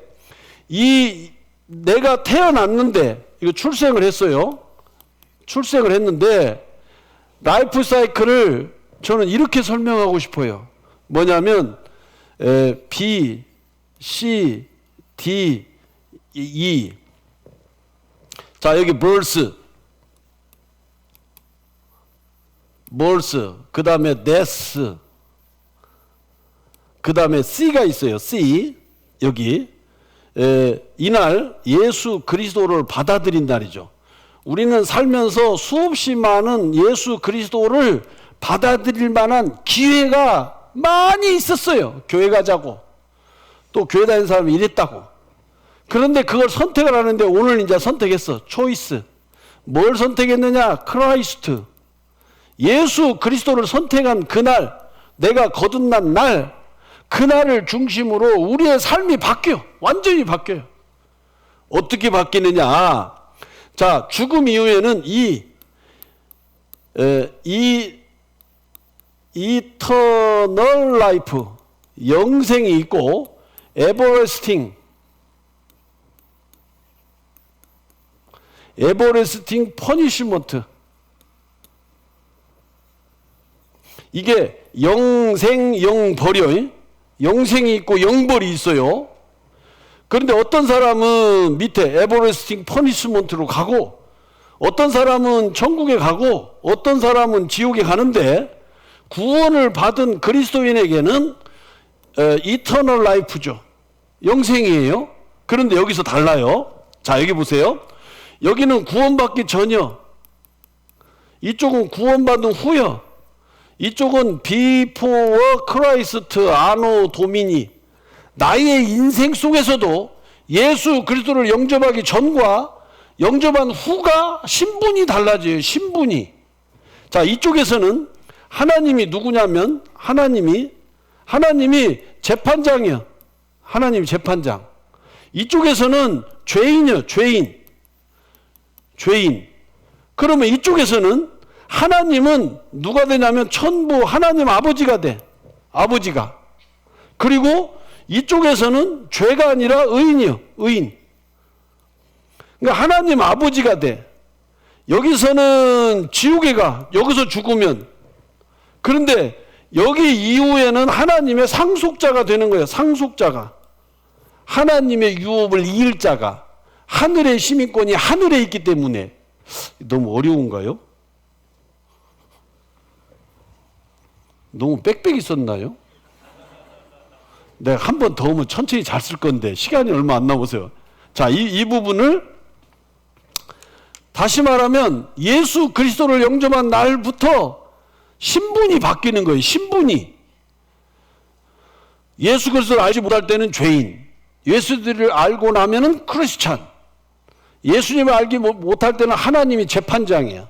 내가 태어났는데, 이거 출생을 했어요. 출생을 했는데, 라이프 사이클을 저는 이렇게 설명하고 싶어요. 뭐냐면, B, C, D, E. 자, 여기 birth, 그 다음에 death, 그 다음에 C가 있어요. C. 여기. 이날 예수 그리스도를 받아들인 날이죠. 우리는 살면서 수없이 많은 예수 그리스도를 받아들일 만한 기회가 많이 있었어요. 교회 가자고. 또 교회 다니는 사람이 이랬다고. 그런데 그걸 선택을 하는데 오늘 이제 선택했어. 초이스. 뭘 선택했느냐? 크라이스트. 예수 그리스도를 선택한 그날, 내가 거듭난 날, 그날을 중심으로 우리의 삶이 바뀌어. 완전히 바뀌어요. 어떻게 바뀌느냐? 자, 죽음 이후에는 이터널 라이프, 영생이 있고, 에버레스팅 퍼니시먼트. 이게 영생, 영벌이요. 영생이 있고 영벌이 있어요. 그런데 어떤 사람은 밑에 에버레스팅 퍼니시먼트로 가고, 어떤 사람은 천국에 가고, 어떤 사람은 지옥에 가는데, 구원을 받은 그리스도인에게는 이터널 라이프죠. 영생이에요. 그런데 여기서 달라요. 자, 여기 보세요. 여기는 구원받기 전이요. 이쪽은 구원받은 후요. 이쪽은 before Christ anno domini. 나의 인생 속에서도 예수 그리스도를 영접하기 전과 영접한 후가 신분이 달라져요. 신분이. 자, 이쪽에서는 하나님이 누구냐면 하나님이 재판장이요. 하나님이 재판장. 이쪽에서는 죄인이요. 죄인. 그러면 이쪽에서는 하나님은 누가 되냐면 천부 하나님 아버지가 돼. 아버지가. 그리고 이쪽에서는 죄가 아니라 의인이요. 의인. 그러니까 하나님 아버지가 돼. 여기서는 지옥에 가. 여기서 죽으면. 그런데 여기 이후에는 하나님의 상속자가 되는 거예요. 상속자가. 하나님의 유업을 이을 자가. 하늘의 시민권이 하늘에 있기 때문에. 너무 어려운가요? 너무 빽빽이 썼나요? 내가 한 번 더 오면 천천히 잘 쓸 건데 시간이 얼마 안 남았어요. 자, 이 부분을 다시 말하면 예수 그리스도를 영접한 날부터 신분이 바뀌는 거예요. 신분이. 예수 그리스도를 알지 못할 때는 죄인. 예수를 알고 나면은 크리스찬. 예수님을 알지 못할 때는 하나님이 재판장이야.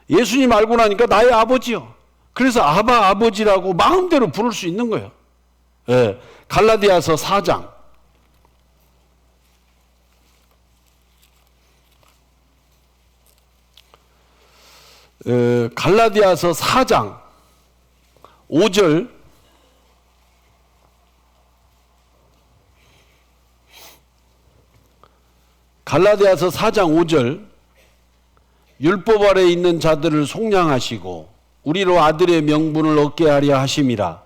예수님 알고 나니까 나의 아버지요. 그래서 아바 아버지라고 마음대로 부를 수 있는 거예요. 예. 갈라디아서 4장. 갈라디아서 4장 5절. 갈라디아서 4장 5절. 율법 아래 있는 자들을 속량하시고 우리로 아들의 명분을 얻게 하려 하심이라.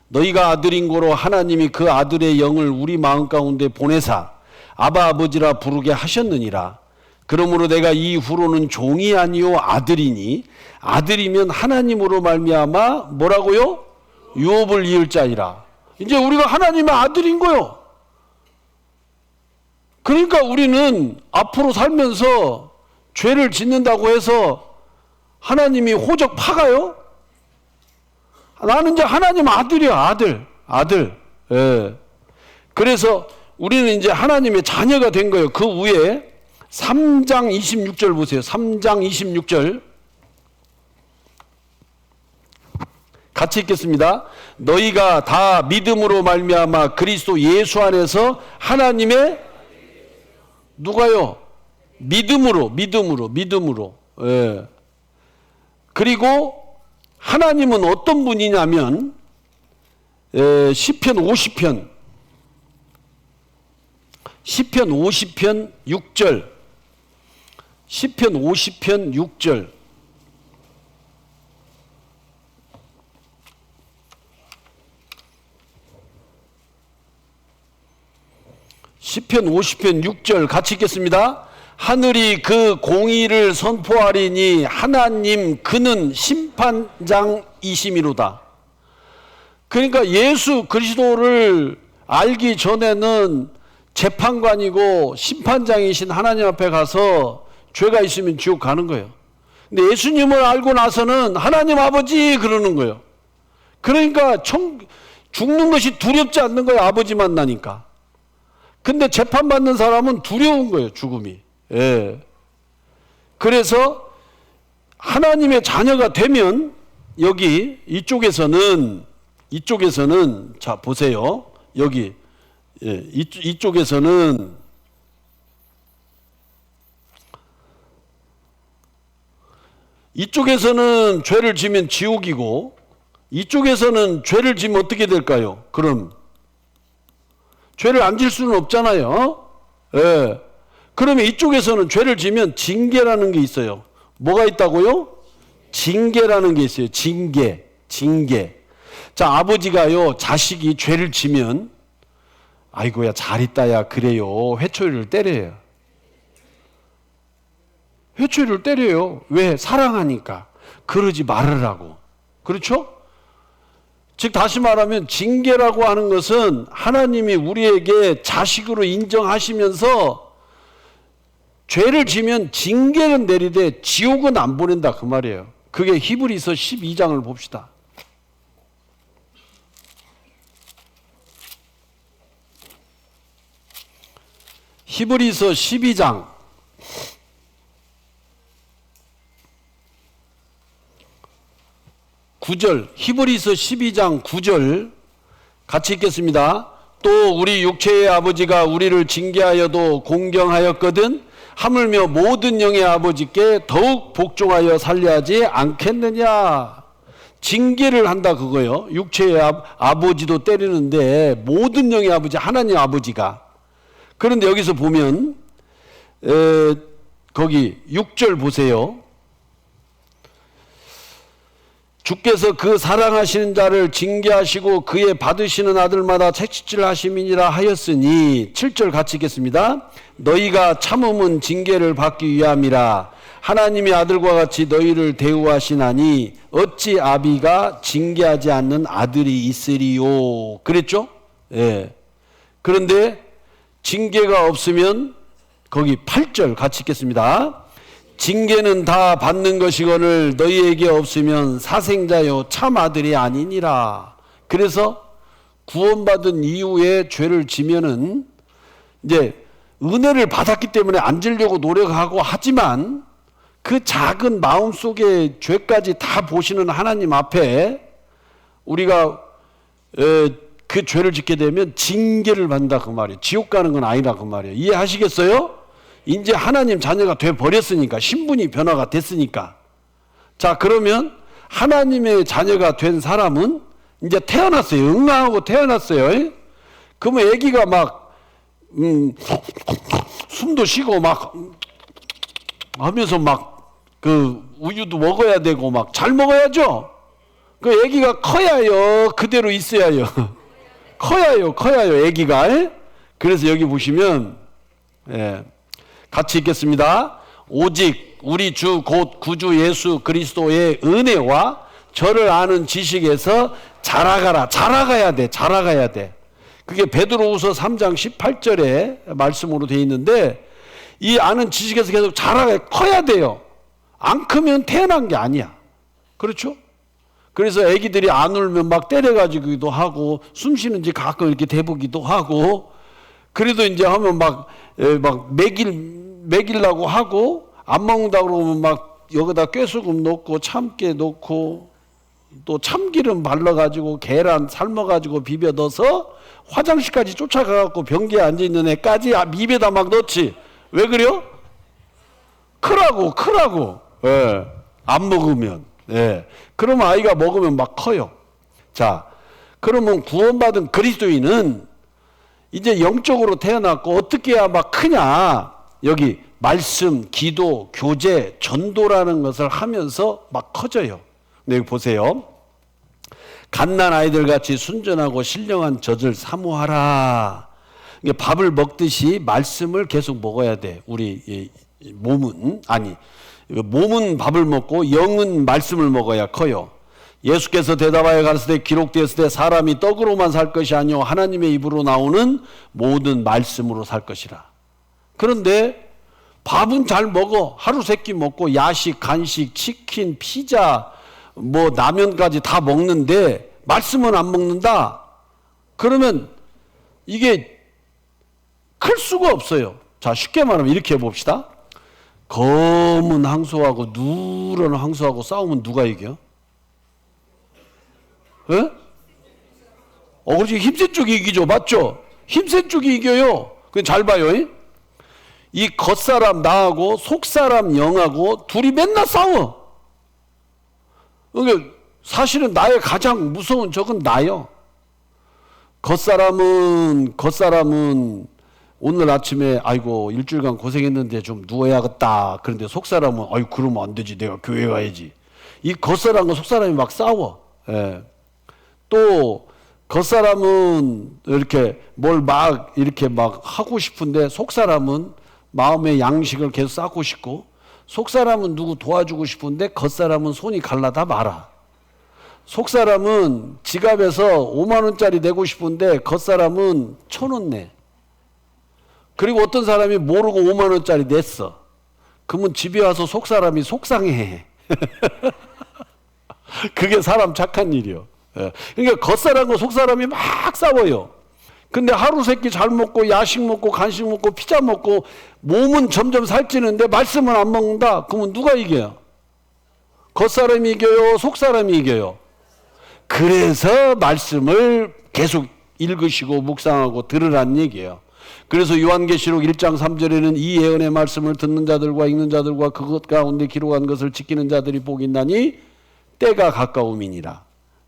너희가 아들인 고로 하나님이 그 아들의 영을 우리 마음 가운데 보내사 아바 아버지라 부르게 하셨느니라. 그러므로 내가 이후로는 종이 아니요 아들이니 아들이면 하나님으로 말미암아 뭐라고요? 유업을 이을 자이라. 이제 우리가 하나님의 아들인 거요. 그러니까 우리는 앞으로 살면서 죄를 짓는다고 해서 하나님이 호적 파가요? 나는 이제 하나님 아들이야. 아들. 예. 그래서 우리는 이제 하나님의 자녀가 된 거예요. 그 위에 3장 26절 보세요. 3장 26절 같이 읽겠습니다. 너희가 다 믿음으로 말미암아 그리스도 예수 안에서 하나님의 누가요? 믿음으로. 예. 그리고 하나님은 어떤 분이냐면 시편 50편 6절 시편 50편 6절 시편 50편 6절 같이 읽겠습니다. 하늘이 그 공의를 선포하리니 하나님 그는 심판장이심이로다. 그러니까 예수 그리스도를 알기 전에는 재판관이고 심판장이신 하나님 앞에 가서 죄가 있으면 지옥 가는 거예요. 근데 예수님을 알고 나서는 하나님 아버지 그러는 거예요. 그러니까 죽는 것이 두렵지 않는 거예요. 아버지 만나니까. 근데 재판받는 사람은 두려운 거예요. 죽음이. 예. 그래서 하나님의 자녀가 되면 여기 이쪽에서는 자 보세요. 여기 이쪽에서는 죄를 지면 지옥이고 이쪽에서는 죄를 지면 어떻게 될까요? 그럼 죄를 안 질 수는 없잖아요. 예. 그러면 이쪽에서는 죄를 지면 징계라는 게 있어요. 뭐가 있다고요? 징계라는 게 있어요. 징계. 자, 아버지가요, 자식이 죄를 지면, 아이고야, 잘 있다야, 그래요. 회초리를 때려요. 회초리를 때려요. 왜? 사랑하니까. 그러지 말으라고. 그렇죠? 즉 다시 말하면 징계라고 하는 것은 하나님이 우리에게 자식으로 인정하시면서 죄를 지면 징계는 내리되 지옥은 안 보낸다 그 말이에요. 그게 히브리서 12장을 봅시다. 히브리서 12장 9절, 히브리서 12장 9절 같이 읽겠습니다. 또 우리 육체의 아버지가 우리를 징계하여도 공경하였거든 하물며 모든 영의 아버지께 더욱 복종하여 살려하지 않겠느냐. 징계를 한다 그거요. 육체의 아버지도 때리는데 모든 영의 아버지 하나님 아버지가. 그런데 여기서 보면 거기 6절 보세요. 주께서 그 사랑하시는 자를 징계하시고 그의 받으시는 아들마다 채찍질 하심이니라 하였으니 7절 같이 읽겠습니다. 너희가 참음은 징계를 받기 위함이라. 하나님의 아들과 같이 너희를 대우하시나니 어찌 아비가 징계하지 않는 아들이 있으리요. 그랬죠? 예. 그런데 징계가 없으면 거기 8절 같이 읽겠습니다. 징계는 다 받는 것이거늘 너희에게 없으면 사생자요 참 아들이 아니니라. 그래서 구원받은 이후에 죄를 지면은 이제 은혜를 받았기 때문에 안 지려고 노력하고 하지만 그 작은 마음속에 죄까지 다 보시는 하나님 앞에 우리가 그 죄를 짓게 되면 징계를 받는다 그 말이에요. 지옥 가는 건 아니라 그 말이에요. 이해하시겠어요? 이제 하나님 자녀가 돼 버렸으니까, 신분이 변화가 됐으니까. 자, 그러면 하나님의 자녀가 된 사람은 이제 태어났어요. 응아하고 태어났어요. 그러면 아기가 막 숨도 쉬고 막 하면서 막 그 우유도 먹어야 되고 막 잘 먹어야죠. 그 아기가 커야요. 그대로 있어야요. 커야요. 아기가. 그래서 여기 보시면 같이 읽겠습니다. 오직 우리 주 곧 구주 예수 그리스도의 은혜와 저를 아는 지식에서 자라가야 돼. 그게 베드로후서 3장 18절에 말씀으로 되어 있는데 이 아는 지식에서 계속 커야 돼요. 안 크면 태어난 게 아니야. 그렇죠? 그래서 애기들이 안 울면 막 때려가지기도 하고 숨 쉬는지 가끔 이렇게 대보기도 하고 그래도 이제 하면 막 먹이려고 하고 안 먹는다 그러면 막 여기다 꾀소금 넣고 참깨 넣고 또 참기름 발라가지고 계란 삶아가지고 비벼 넣어서 화장실까지 쫓아가갖고 변기에 앉아있는 애까지 입에다 막 넣지. 왜 그래요? 크라고. 예. 안 먹으면. 예. 그러면 아이가 먹으면 막 커요. 자, 그러면 구원받은 그리스도인은 이제 영적으로 태어났고 어떻게 해야 막 크냐. 여기 말씀, 기도, 교제, 전도라는 것을 하면서 막 커져요. 네, 보세요. 갓난 아이들 같이 순전하고 신령한 젖을 사모하라. 밥을 먹듯이 말씀을 계속 먹어야 돼. 우리 몸은 밥을 먹고 영은 말씀을 먹어야 커요. 예수께서 대답하여 가르치되 기록되었을 때 사람이 떡으로만 살 것이 아니요 하나님의 입으로 나오는 모든 말씀으로 살 것이라. 그런데 밥은 잘 먹어. 하루 세 끼 먹고 야식, 간식, 치킨, 피자, 라면까지 다 먹는데 말씀은 안 먹는다. 그러면 이게 클 수가 없어요. 자, 쉽게 말하면 이렇게 해봅시다. 검은 황소하고 누런 황소하고 싸우면 누가 이겨? 예? 그렇지. 힘센 쪽이 이기죠. 맞죠? 힘센 쪽이 이겨요. 잘 봐요. 이 겉사람 나하고 속사람 영하고 둘이 맨날 싸워. 그러니까 사실은 나의 가장 무서운 적은 나요. 겉사람은 오늘 아침에 아이고 일주일간 고생했는데 좀 누워야겠다. 그런데 속사람은 아이고 그러면 안 되지. 내가 교회 가야지. 이 겉사람과 속사람이 막 싸워. 예. 또 겉사람은 이렇게 이렇게 막 하고 싶은데 속사람은 마음의 양식을 계속 쌓고 싶고 속사람은 누구 도와주고 싶은데 겉사람은 손이 갈라다 말아. 속사람은 지갑에서 5만 원짜리 내고 싶은데 겉사람은 1,000원 내. 그리고 어떤 사람이 모르고 5만 원짜리 냈어. 그러면 집에 와서 속사람이 속상해. 그게 사람 착한 일이요. 그러니까 겉사람과 속사람이 막 싸워요. 근데 하루 세끼 잘 먹고 야식 먹고 간식 먹고 피자 먹고 몸은 점점 살찌는데 말씀은 안 먹는다. 그러면 누가 이겨요? 겉사람이 이겨요? 속사람이 이겨요? 그래서 말씀을 계속 읽으시고 묵상하고 들으라는 얘기예요. 그래서 요한계시록 1장 3절에는 이 예언의 말씀을 듣는 자들과 읽는 자들과 그것 가운데 기록한 것을 지키는 자들이 복이 있나니 때가 가까움이니라.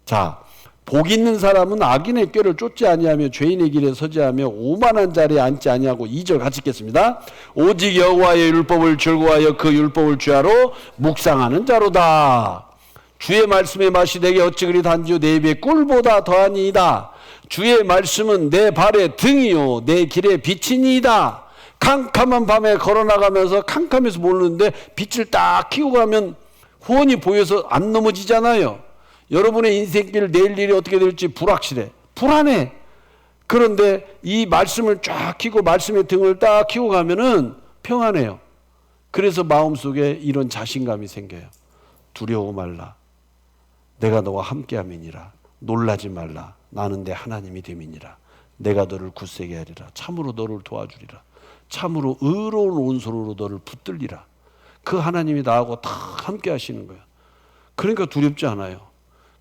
자, 복 있는 사람은 악인의 꾀를 쫓지 아니하며 죄인의 길에 서지 하며 오만한 자리에 앉지 아니하고 2절 같이 읽겠습니다. 오직 여호와의 율법을 즐거워하여 그 율법을 주야로 묵상하는 자로다. 주의 말씀의 맛이 내게 어찌 그리 단지요 내 입에 꿀보다 더하니이다. 주의 말씀은 내 발의 등이요 내 길의 빛이니이다. 캄캄한 밤에 걸어나가면서 캄캄해서 모르는데 빛을 딱 켜고 가면 후원이 보여서 안 넘어지잖아요. 여러분의 인생길 내일 일이 어떻게 될지 불확실해. 불안해. 그런데 이 말씀을 쫙 켜고 말씀의 등을 딱 켜고 가면은 평안해요. 그래서 마음속에 이런 자신감이 생겨요. 두려워 말라. 내가 너와 함께함이니라. 놀라지 말라. 나는 내 하나님이 됨이니라. 내가 너를 굳세게 하리라. 참으로 너를 도와주리라. 참으로 의로운 온손으로 너를 붙들리라. 그 하나님이 나하고 다 함께 하시는 거예요. 그러니까 두렵지 않아요.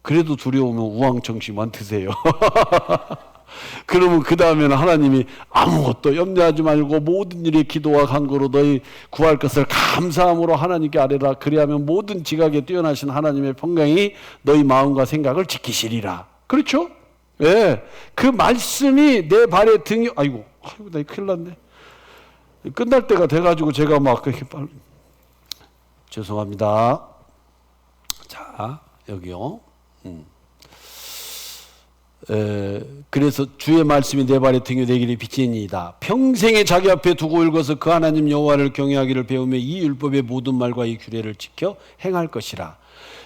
그래도 두려우면 우왕청심만 드세요. 그러면 그 다음에는 하나님이 아무것도 염려하지 말고 모든 일에 기도와 간구로 너희 구할 것을 감사함으로 하나님께 아뢰라. 그리하면 모든 지각에 뛰어나신 하나님의 평강이 너희 마음과 생각을 지키시리라. 그렇죠? 예. 그 말씀이 내 발의 등이 아이고 나 큰일 났네. 끝날 때가 돼가지고 제가 막 그렇게 빨리 죄송합니다. 자 여기요. 그래서 주의 말씀이 내 발의 등이 내 길의 빛이니이다. 평생에 자기 앞에 두고 읽어서 그 하나님 여호와를 경외하기를 배우며 이 율법의 모든 말과 이 규례를 지켜 행할 것이라.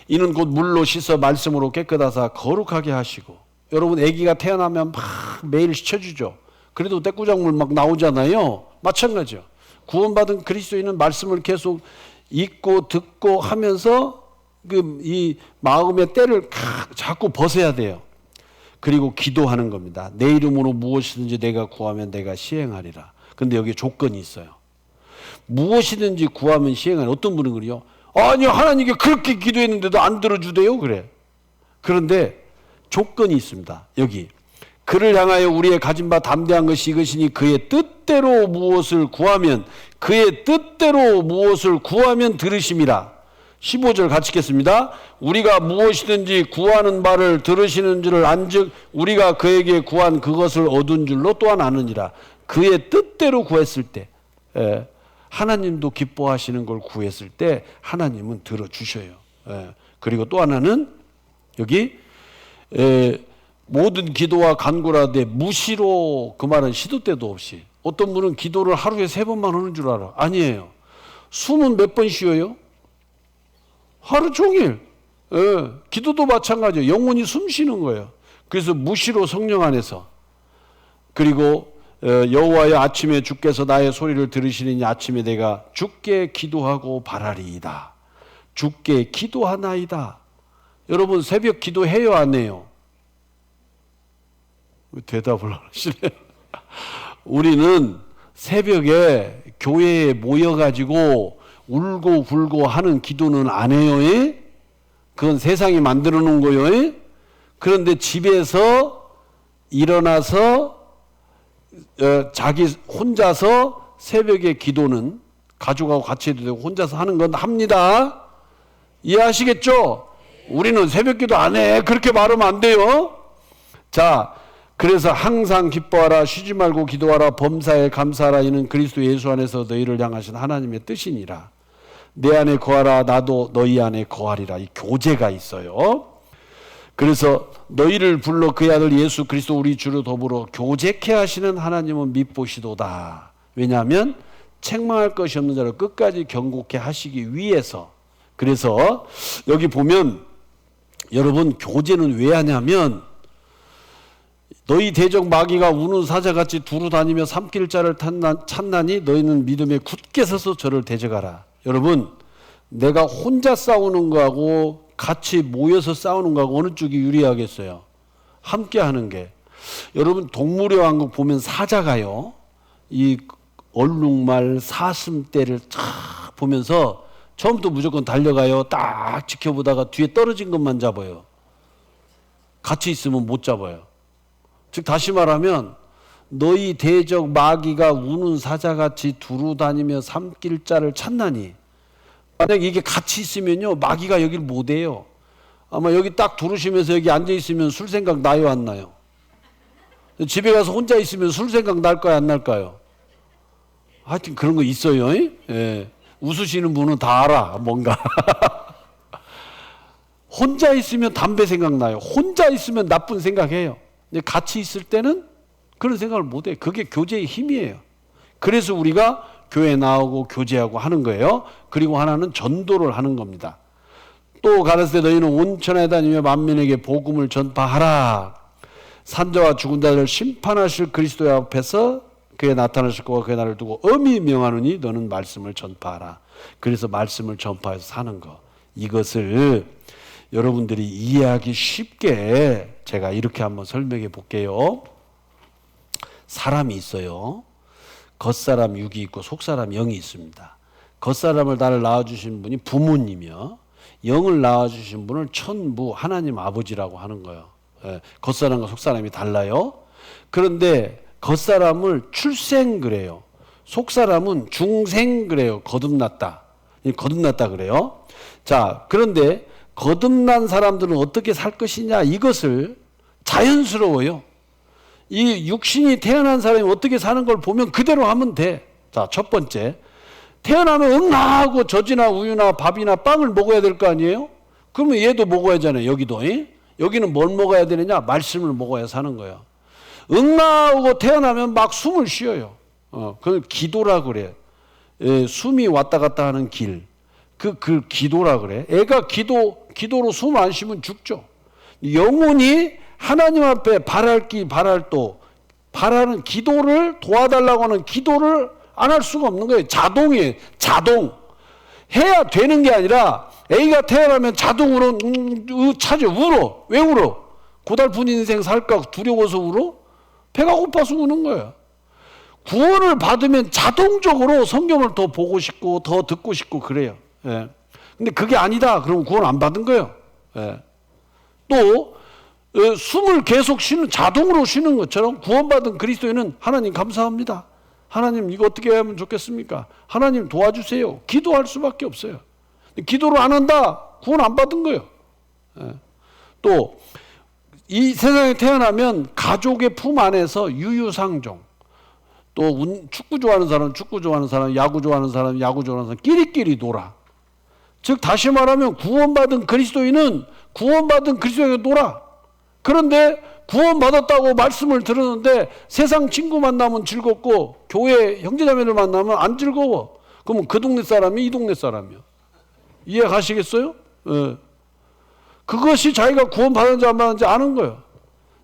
이는 곧 물로 씻어 말씀으로 깨끗하사 거룩하게 하시고. 여러분 아기가 태어나면 막 매일 씻어주죠. 그래도 떼꾸작물 막 나오잖아요. 마찬가지요. 구원받은 그리스도인은 말씀을 계속 읽고 듣고 하면서 이 마음의 때를 자꾸 벗어야 돼요. 그리고 기도하는 겁니다. 내 이름으로 무엇이든지 내가 구하면 내가 시행하리라. 근데 여기 조건이 있어요. 무엇이든지 구하면 시행하리라. 어떤 분은 그래요. 아니 하나님께 그렇게 기도했는데도 안 들어주대요. 그래. 그런데 조건이 있습니다. 여기 그를 향하여 우리의 가진 바 담대한 것이 이것이니 그의 뜻대로 무엇을 구하면 그의 뜻대로 무엇을 구하면 들으심이라. 15절 같이 읽겠습니다. 우리가 무엇이든지 구하는 바를 들으시는 줄을 안즉 우리가 그에게 구한 그것을 얻은 줄로 또한 아느니라. 그의 뜻대로 구했을 때 하나님도 기뻐하시는 걸 구했을 때 하나님은 들어주셔요. 그리고 또 하나는 여기 모든 기도와 간구라되 무시로, 그 말은 시도 때도 없이. 어떤 분은 기도를 하루에 3번만 하는 줄 알아. 아니에요. 숨은 몇 번 쉬어요? 하루 종일. 기도도 마찬가지예요. 영혼이 숨 쉬는 거예요. 그래서 무시로 성령 안에서. 그리고 여호와여 아침에 주께서 나의 소리를 들으시리니 아침에 내가 주께 기도하고 바라리이다. 주께 기도하나이다. 여러분 새벽 기도해요 안 해요? 대답을 안 하시네요. 우리는 새벽에 교회에 모여가지고 울고 굴고 하는 기도는 안 해요. 그건 세상이 만들어 놓은 거예요. 그런데 집에서 일어나서 자기 혼자서 새벽에 기도는 가족하고 같이 해도 되고 혼자서 하는 건 합니다. 이해하시겠죠? 우리는 새벽 기도 안 해. 그렇게 말하면 안 돼요. 자, 그래서 항상 기뻐하라, 쉬지 말고 기도하라, 범사에 감사하라. 이는 그리스도 예수 안에서 너희를 향하신 하나님의 뜻이니라. 내 안에 거하라, 나도 너희 안에 거하리라. 이 교제가 있어요. 그래서 너희를 불러 그의 아들 예수 그리스도 우리 주로 더불어 교제케 하시는 하나님은 밉보시도다. 왜냐하면 책망할 것이 없는 자를 끝까지 경고케 하시기 위해서. 그래서 여기 보면 여러분 교제는 왜 하냐면 너희 대적 마귀가 우는 사자같이 두루 다니며 삼킬 자를 찾나니 너희는 믿음에 굳게 서서 저를 대적하라. 여러분 내가 혼자 싸우는 거하고 같이 모여서 싸우는 거하고 어느 쪽이 유리하겠어요? 함께 하는 게. 여러분 동물의 왕국 보면 사자가요 이 얼룩말 사슴떼를 쫙 보면서 처음부터 무조건 달려가요. 딱 지켜보다가 뒤에 떨어진 것만 잡아요. 같이 있으면 못 잡아요. 즉 다시 말하면 너희 대적 마귀가 우는 사자같이 두루 다니며 삼킬 자를 찾나니. 만약 이게 같이 있으면요 마귀가 여길 못 해요. 아마 여기 딱 두르시면서 여기 앉아 있으면 술 생각 나요 안 나요? 집에 가서 혼자 있으면 술 생각 날까요 안 날까요? 하여튼 그런 거 있어요. 예. 웃으시는 분은 다 알아 뭔가. 혼자 있으면 담배 생각나요. 혼자 있으면 나쁜 생각해요. 근데 같이 있을 때는 그런 생각을 못해요. 그게 교제의 힘이에요. 그래서 우리가 교회 나오고 교제하고 하는 거예요. 그리고 하나는 전도를 하는 겁니다. 또 가라사대 너희는 온천에 다니며 만민에게 복음을 전파하라. 산자와 죽은 자를 심판하실 그리스도 앞에서 그에 나타나실 거와 그의 날을 두고 엄히 명하노니 너는 말씀을 전파하라. 그래서 말씀을 전파해서 사는 거. 이것을 여러분들이 이해하기 쉽게 제가 이렇게 한번 설명해 볼게요. 사람이 있어요. 겉사람 육이 있고 속사람 영이 있습니다. 겉사람을 나를 낳아주신 분이 부모님이요. 영을 낳아주신 분을 천부 하나님 아버지라고 하는 거예요. 예, 겉사람과 속사람이 달라요. 그런데 겉사람을 출생 그래요. 속사람은 중생 그래요. 거듭났다. 거듭났다 그래요. 자, 그런데 거듭난 사람들은 어떻게 살 것이냐 이것을 자연스러워요. 이 육신이 태어난 사람이 어떻게 사는 걸 보면 그대로 하면 돼. 자, 첫 번째. 태어나면 응아하고 젖이나 우유나 밥이나 빵을 먹어야 될 거 아니에요? 그러면 얘도 먹어야 하잖아요. 여기도. 여기는 뭘 먹어야 되느냐? 말씀을 먹어야 사는 거예요. 응아하고 태어나면 막 숨을 쉬어요. 그걸 기도라 그래. 예, 숨이 왔다 갔다 하는 길. 그 기도라 그래. 애가 기도로 숨 안 쉬면 죽죠. 영혼이 하나님 앞에 바라는 기도를 도와달라고 하는 기도를 안 할 수가 없는 거예요. 자동이에요. 자동. 해야 되는 게 아니라 애가 태어나면 자동으로 울어. 왜 울어? 고달픈 인생 살까 두려워서 울어? 배가 고파서 우는 거야. 구원을 받으면 자동적으로 성경을 더 보고 싶고 더 듣고 싶고 그래요. 예. 근데 그게 아니다. 그러면 구원 안 받은 거예요. 예. 또 숨을 계속 쉬는, 자동으로 쉬는 것처럼 구원받은 그리스도인은 하나님 감사합니다. 하나님 이거 어떻게 하면 좋겠습니까? 하나님 도와주세요. 기도할 수밖에 없어요. 기도를 안 한다. 구원 안 받은 거예요. 예. 또 이 세상에 태어나면 가족의 품 안에서 유유상종, 또 축구 좋아하는 사람 축구 좋아하는 사람, 야구 좋아하는 사람 야구 좋아하는 사람 끼리끼리 놀아. 즉 다시 말하면 구원받은 그리스도인은 구원받은 그리스도인과 놀아. 그런데 구원받았다고 말씀을 들었는데 세상 친구 만나면 즐겁고 교회 형제자매들 만나면 안 즐거워. 그러면 그 동네 사람이 이 동네 사람이야. 이해 가시겠어요? 예. 그것이 자기가 구원받았는지 안 받았는지 아는 거예요.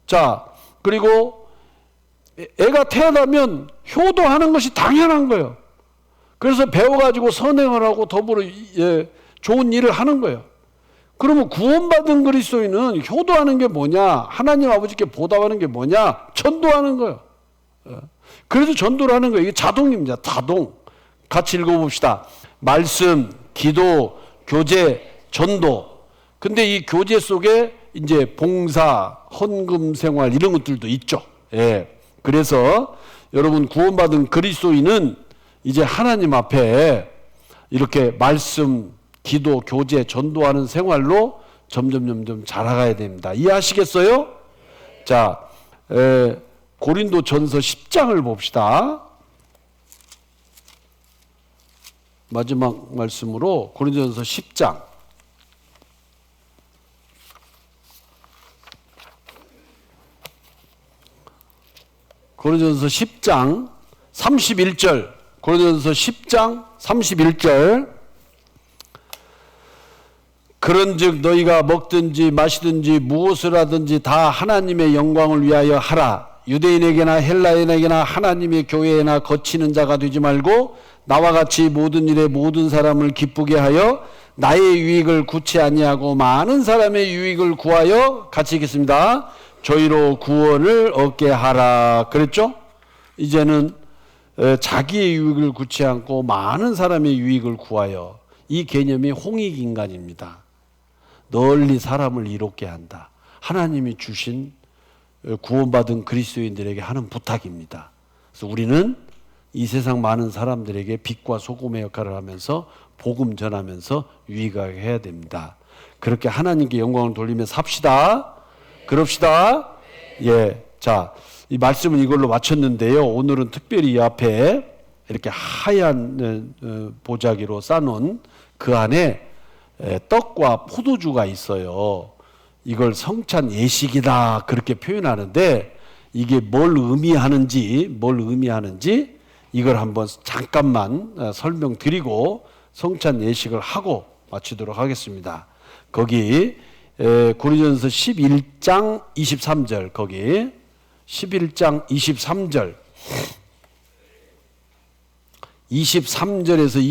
자, 그리고 애가 태어나면 효도하는 것이 당연한 거예요. 그래서 배워가지고 선행을 하고 더불어 좋은 일을 하는 거예요. 그러면 구원받은 그리스도인은 효도하는 게 뭐냐? 하나님 아버지께 보답하는 게 뭐냐? 전도하는 거예요. 그래서 전도를 하는 거예요. 이게 자동입니다. 자동. 같이 읽어봅시다. 말씀, 기도, 교제, 전도. 근데 이 교제 속에 이제 봉사, 헌금 생활 이런 것들도 있죠. 예. 그래서 여러분 구원받은 그리스도인은 이제 하나님 앞에 이렇게 말씀, 기도, 교제, 전도하는 생활로 점점 자라가야 됩니다. 이해하시겠어요? 자, 고린도전서 10장을 봅시다. 마지막 말씀으로 고린도전서 10장. 고린도전서 10장 31절. 고린도전서 10장 31절. 그런즉 너희가 먹든지 마시든지 무엇을 하든지 다 하나님의 영광을 위하여 하라. 유대인에게나 헬라인에게나 하나님의 교회에나 거치는 자가 되지 말고 나와 같이 모든 일에 모든 사람을 기쁘게 하여 나의 유익을 구치 아니하고 많은 사람의 유익을 구하여 같이 읽겠습니다. 저희로 구원을 얻게 하라. 그랬죠? 이제는 자기의 유익을 구치 않고 많은 사람의 유익을 구하여, 이 개념이 홍익인간입니다. 널리 사람을 이롭게 한다. 하나님이 주신 구원받은 그리스도인들에게 하는 부탁입니다. 그래서 우리는 이 세상 많은 사람들에게 빛과 소금의 역할을 하면서 복음 전하면서 유익하게 해야 됩니다. 그렇게 하나님께 영광을 돌리며 삽시다. 그럽시다. 예. 자, 이 말씀은 이걸로 마쳤는데요. 오늘은 특별히 이 앞에 이렇게 하얀 보자기로 싸놓은 그 안에 떡과 포도주가 있어요. 이걸 성찬 예식이다 그렇게 표현하는데 이게 뭘 의미하는지 이걸 한번 잠깐만 설명드리고 성찬 예식을 하고 마치도록 하겠습니다. 거기 고린도전서 11장 23절, 거기 11장 23절 23절에서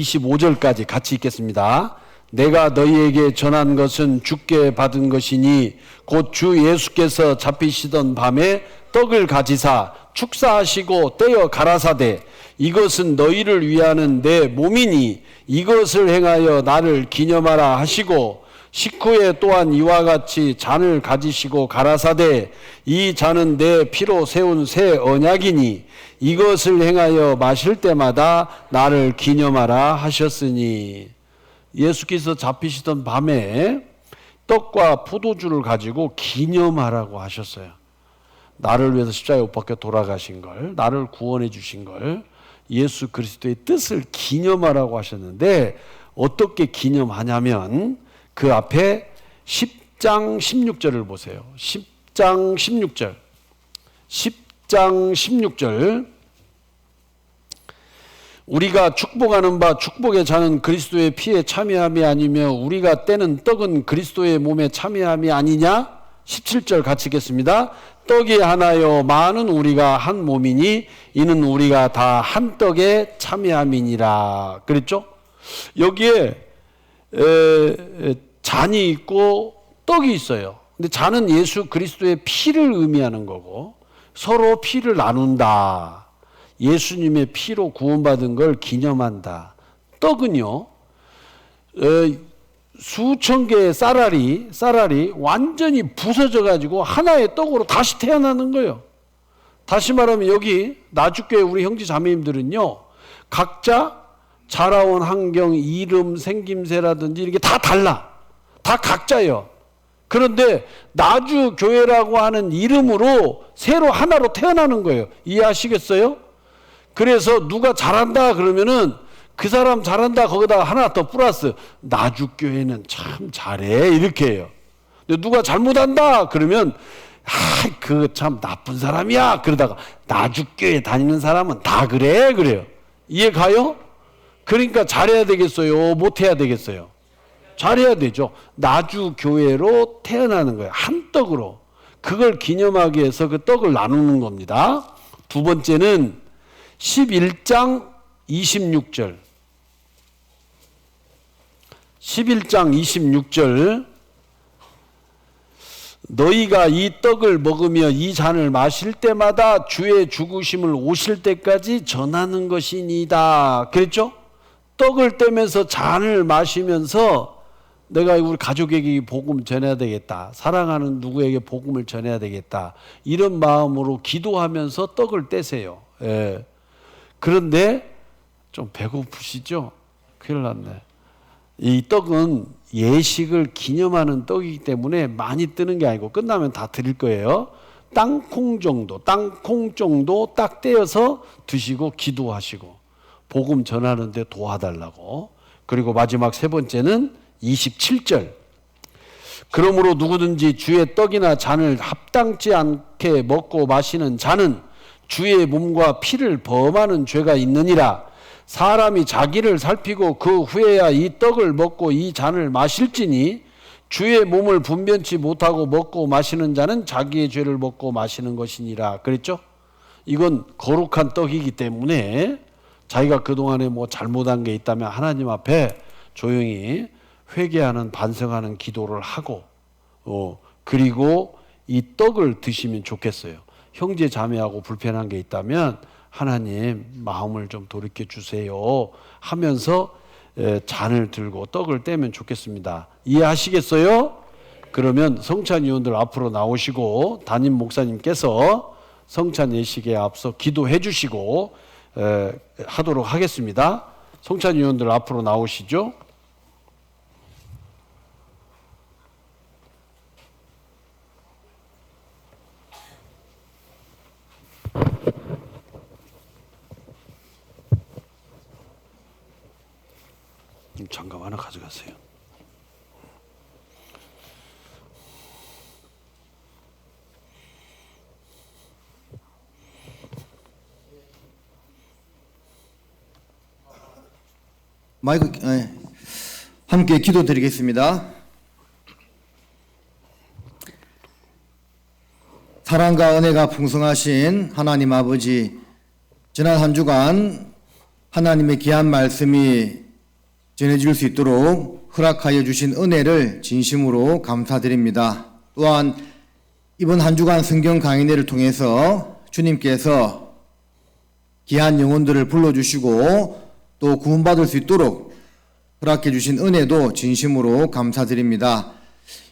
25절까지 같이 읽겠습니다. 내가 너희에게 전한 것은 주께 받은 것이니 곧 주 예수께서 잡히시던 밤에 떡을 가지사 축사하시고 떼어 가라사대 이것은 너희를 위하는 내 몸이니 이것을 행하여 나를 기념하라 하시고 식후에 또한 이와 같이 잔을 가지시고 가라사대 이 잔은 내 피로 세운 새 언약이니 이것을 행하여 마실 때마다 나를 기념하라 하셨으니. 예수께서 잡히시던 밤에 떡과 포도주를 가지고 기념하라고 하셨어요. 나를 위해서 십자가에 못 박혀 돌아가신 걸, 나를 구원해 주신 걸, 예수 그리스도의 뜻을 기념하라고 하셨는데 어떻게 기념하냐면 그 앞에 10장 16절을 보세요. 10장 16절 10장 16절 우리가 축복하는 바 축복에 자는 그리스도의 피에 참여함이 아니며 우리가 떼는 떡은 그리스도의 몸에 참여함이 아니냐? 17절 같이 읽겠습니다. 떡이 하나요 많은 우리가 한 몸이니 이는 우리가 다 한 떡에 참여함이니라. 그랬죠? 여기에 잔이 있고 떡이 있어요. 근데 잔은 예수 그리스도의 피를 의미하는 거고 서로 피를 나눈다. 예수님의 피로 구원받은 걸 기념한다. 떡은요, 수천 개의 쌀알이 완전히 부서져 가지고 하나의 떡으로 다시 태어나는 거예요. 다시 말하면 여기 나주교회 우리 형제 자매님들은요, 각자 자라온 환경, 이름, 생김새라든지 이게 다 달라. 다 각자예요. 그런데 나주교회라고 하는 이름으로 새로 하나로 태어나는 거예요. 이해하시겠어요? 그래서 누가 잘한다 그러면은 그 사람 잘한다 거기다가 하나 더 플러스 나주교회는 참 잘해 이렇게 해요. 근데 누가 잘못한다 그러면 그거 참 나쁜 사람이야 그러다가 나주교회 다니는 사람은 다 그래요. 이해 가요? 그러니까 잘해야 되겠어요? 못해야 되겠어요? 잘해야 되죠. 나주교회로 태어나는 거예요. 한 떡으로. 그걸 기념하기 위해서 그 떡을 나누는 겁니다. 두 번째는 11장 26절. 11장 26절. 너희가 이 떡을 먹으며 이 잔을 마실 때마다 주의 죽으심을 오실 때까지 전하는 것이니이다. 그랬죠? 떡을 떼면서 잔을 마시면서 내가 우리 가족에게 복음 전해야 되겠다. 사랑하는 누구에게 복음을 전해야 되겠다. 이런 마음으로 기도하면서 떡을 떼세요. 예. 그런데 좀 배고프시죠? 큰일 났네. 이 떡은 예식을 기념하는 떡이기 때문에 많이 뜨는 게 아니고 끝나면 다 드릴 거예요. 땅콩 정도 딱 떼어서 드시고 기도하시고 복음 전하는데 도와달라고. 그리고 마지막 세 번째는 27절. 그러므로 누구든지 주의 떡이나 잔을 합당치 않게 먹고 마시는 자는 주의 몸과 피를 범하는 죄가 있느니라. 사람이 자기를 살피고 그 후에야 이 떡을 먹고 이 잔을 마실지니 주의 몸을 분변치 못하고 먹고 마시는 자는 자기의 죄를 먹고 마시는 것이니라. 그랬죠? 이건 거룩한 떡이기 때문에 자기가 그동안에 뭐 잘못한 게 있다면 하나님 앞에 조용히 회개하는 반성하는 기도를 하고 그리고 이 떡을 드시면 좋겠어요. 형제 자매하고 불편한 게 있다면 하나님 마음을 좀 돌이켜 주세요 하면서 잔을 들고 떡을 떼면 좋겠습니다. 이해하시겠어요? 그러면 성찬 위원들 앞으로 나오시고 담임 목사님께서 성찬 예식에 앞서 기도해 주시고 하도록 하겠습니다. 성찬 위원들 앞으로 나오시죠. 장갑 하나 가져가세요. 마이크 함께 기도드리겠습니다. 사랑과 은혜가 풍성하신 하나님 아버지, 지난 한 주간 하나님의 귀한 말씀이 전해질 수 있도록 허락하여 주신 은혜를 진심으로 감사드립니다. 또한 이번 한 주간 성경 강의회를 통해서 주님께서 귀한 영혼들을 불러주시고 또 구원받을 수 있도록 허락해 주신 은혜도 진심으로 감사드립니다.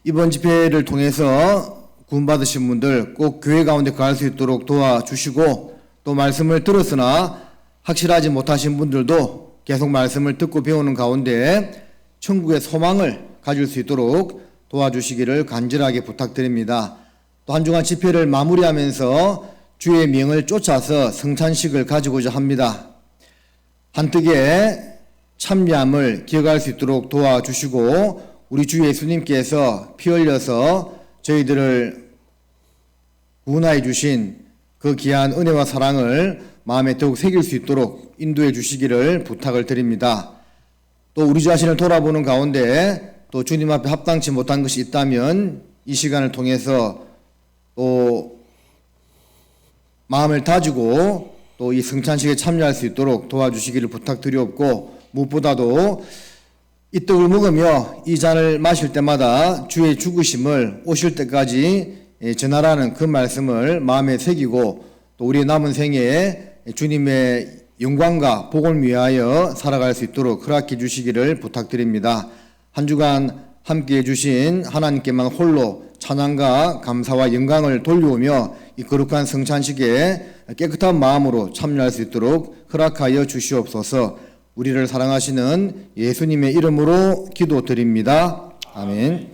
이번 집회를 통해서 구원받으신 분들 꼭 교회 가운데 거할 수 있도록 도와주시고 또 말씀을 들었으나 확실하지 못하신 분들도 계속 말씀을 듣고 배우는 가운데 천국의 소망을 가질 수 있도록 도와주시기를 간절하게 부탁드립니다. 또 한 주간 집회를 마무리하면서 주의 명을 쫓아서 성찬식을 가지고자 합니다. 한뜨기에 참여함을 기억할 수 있도록 도와주시고 우리 주 예수님께서 피 흘려서 저희들을 구원하여 주신 그 귀한 은혜와 사랑을 마음에 더욱 새길 수 있도록 인도해 주시기를 부탁을 드립니다. 또 우리 자신을 돌아보는 가운데 또 주님 앞에 합당치 못한 것이 있다면 이 시간을 통해서 또 마음을 다지고 또 이 성찬식에 참여할 수 있도록 도와주시기를 부탁드리옵고 무엇보다도 이 떡을 먹으며 이 잔을 마실 때마다 주의 죽으심을 오실 때까지 전하라는 그 말씀을 마음에 새기고 또 우리 남은 생애에 주님의 영광과 복을 위하여 살아갈 수 있도록 허락해 주시기를 부탁드립니다. 한 주간 함께해 주신 하나님께만 홀로 찬양과 감사와 영광을 돌려오며 이 거룩한 성찬식에 깨끗한 마음으로 참여할 수 있도록 허락하여 주시옵소서. 우리를 사랑하시는 예수님의 이름으로 기도드립니다. 아멘.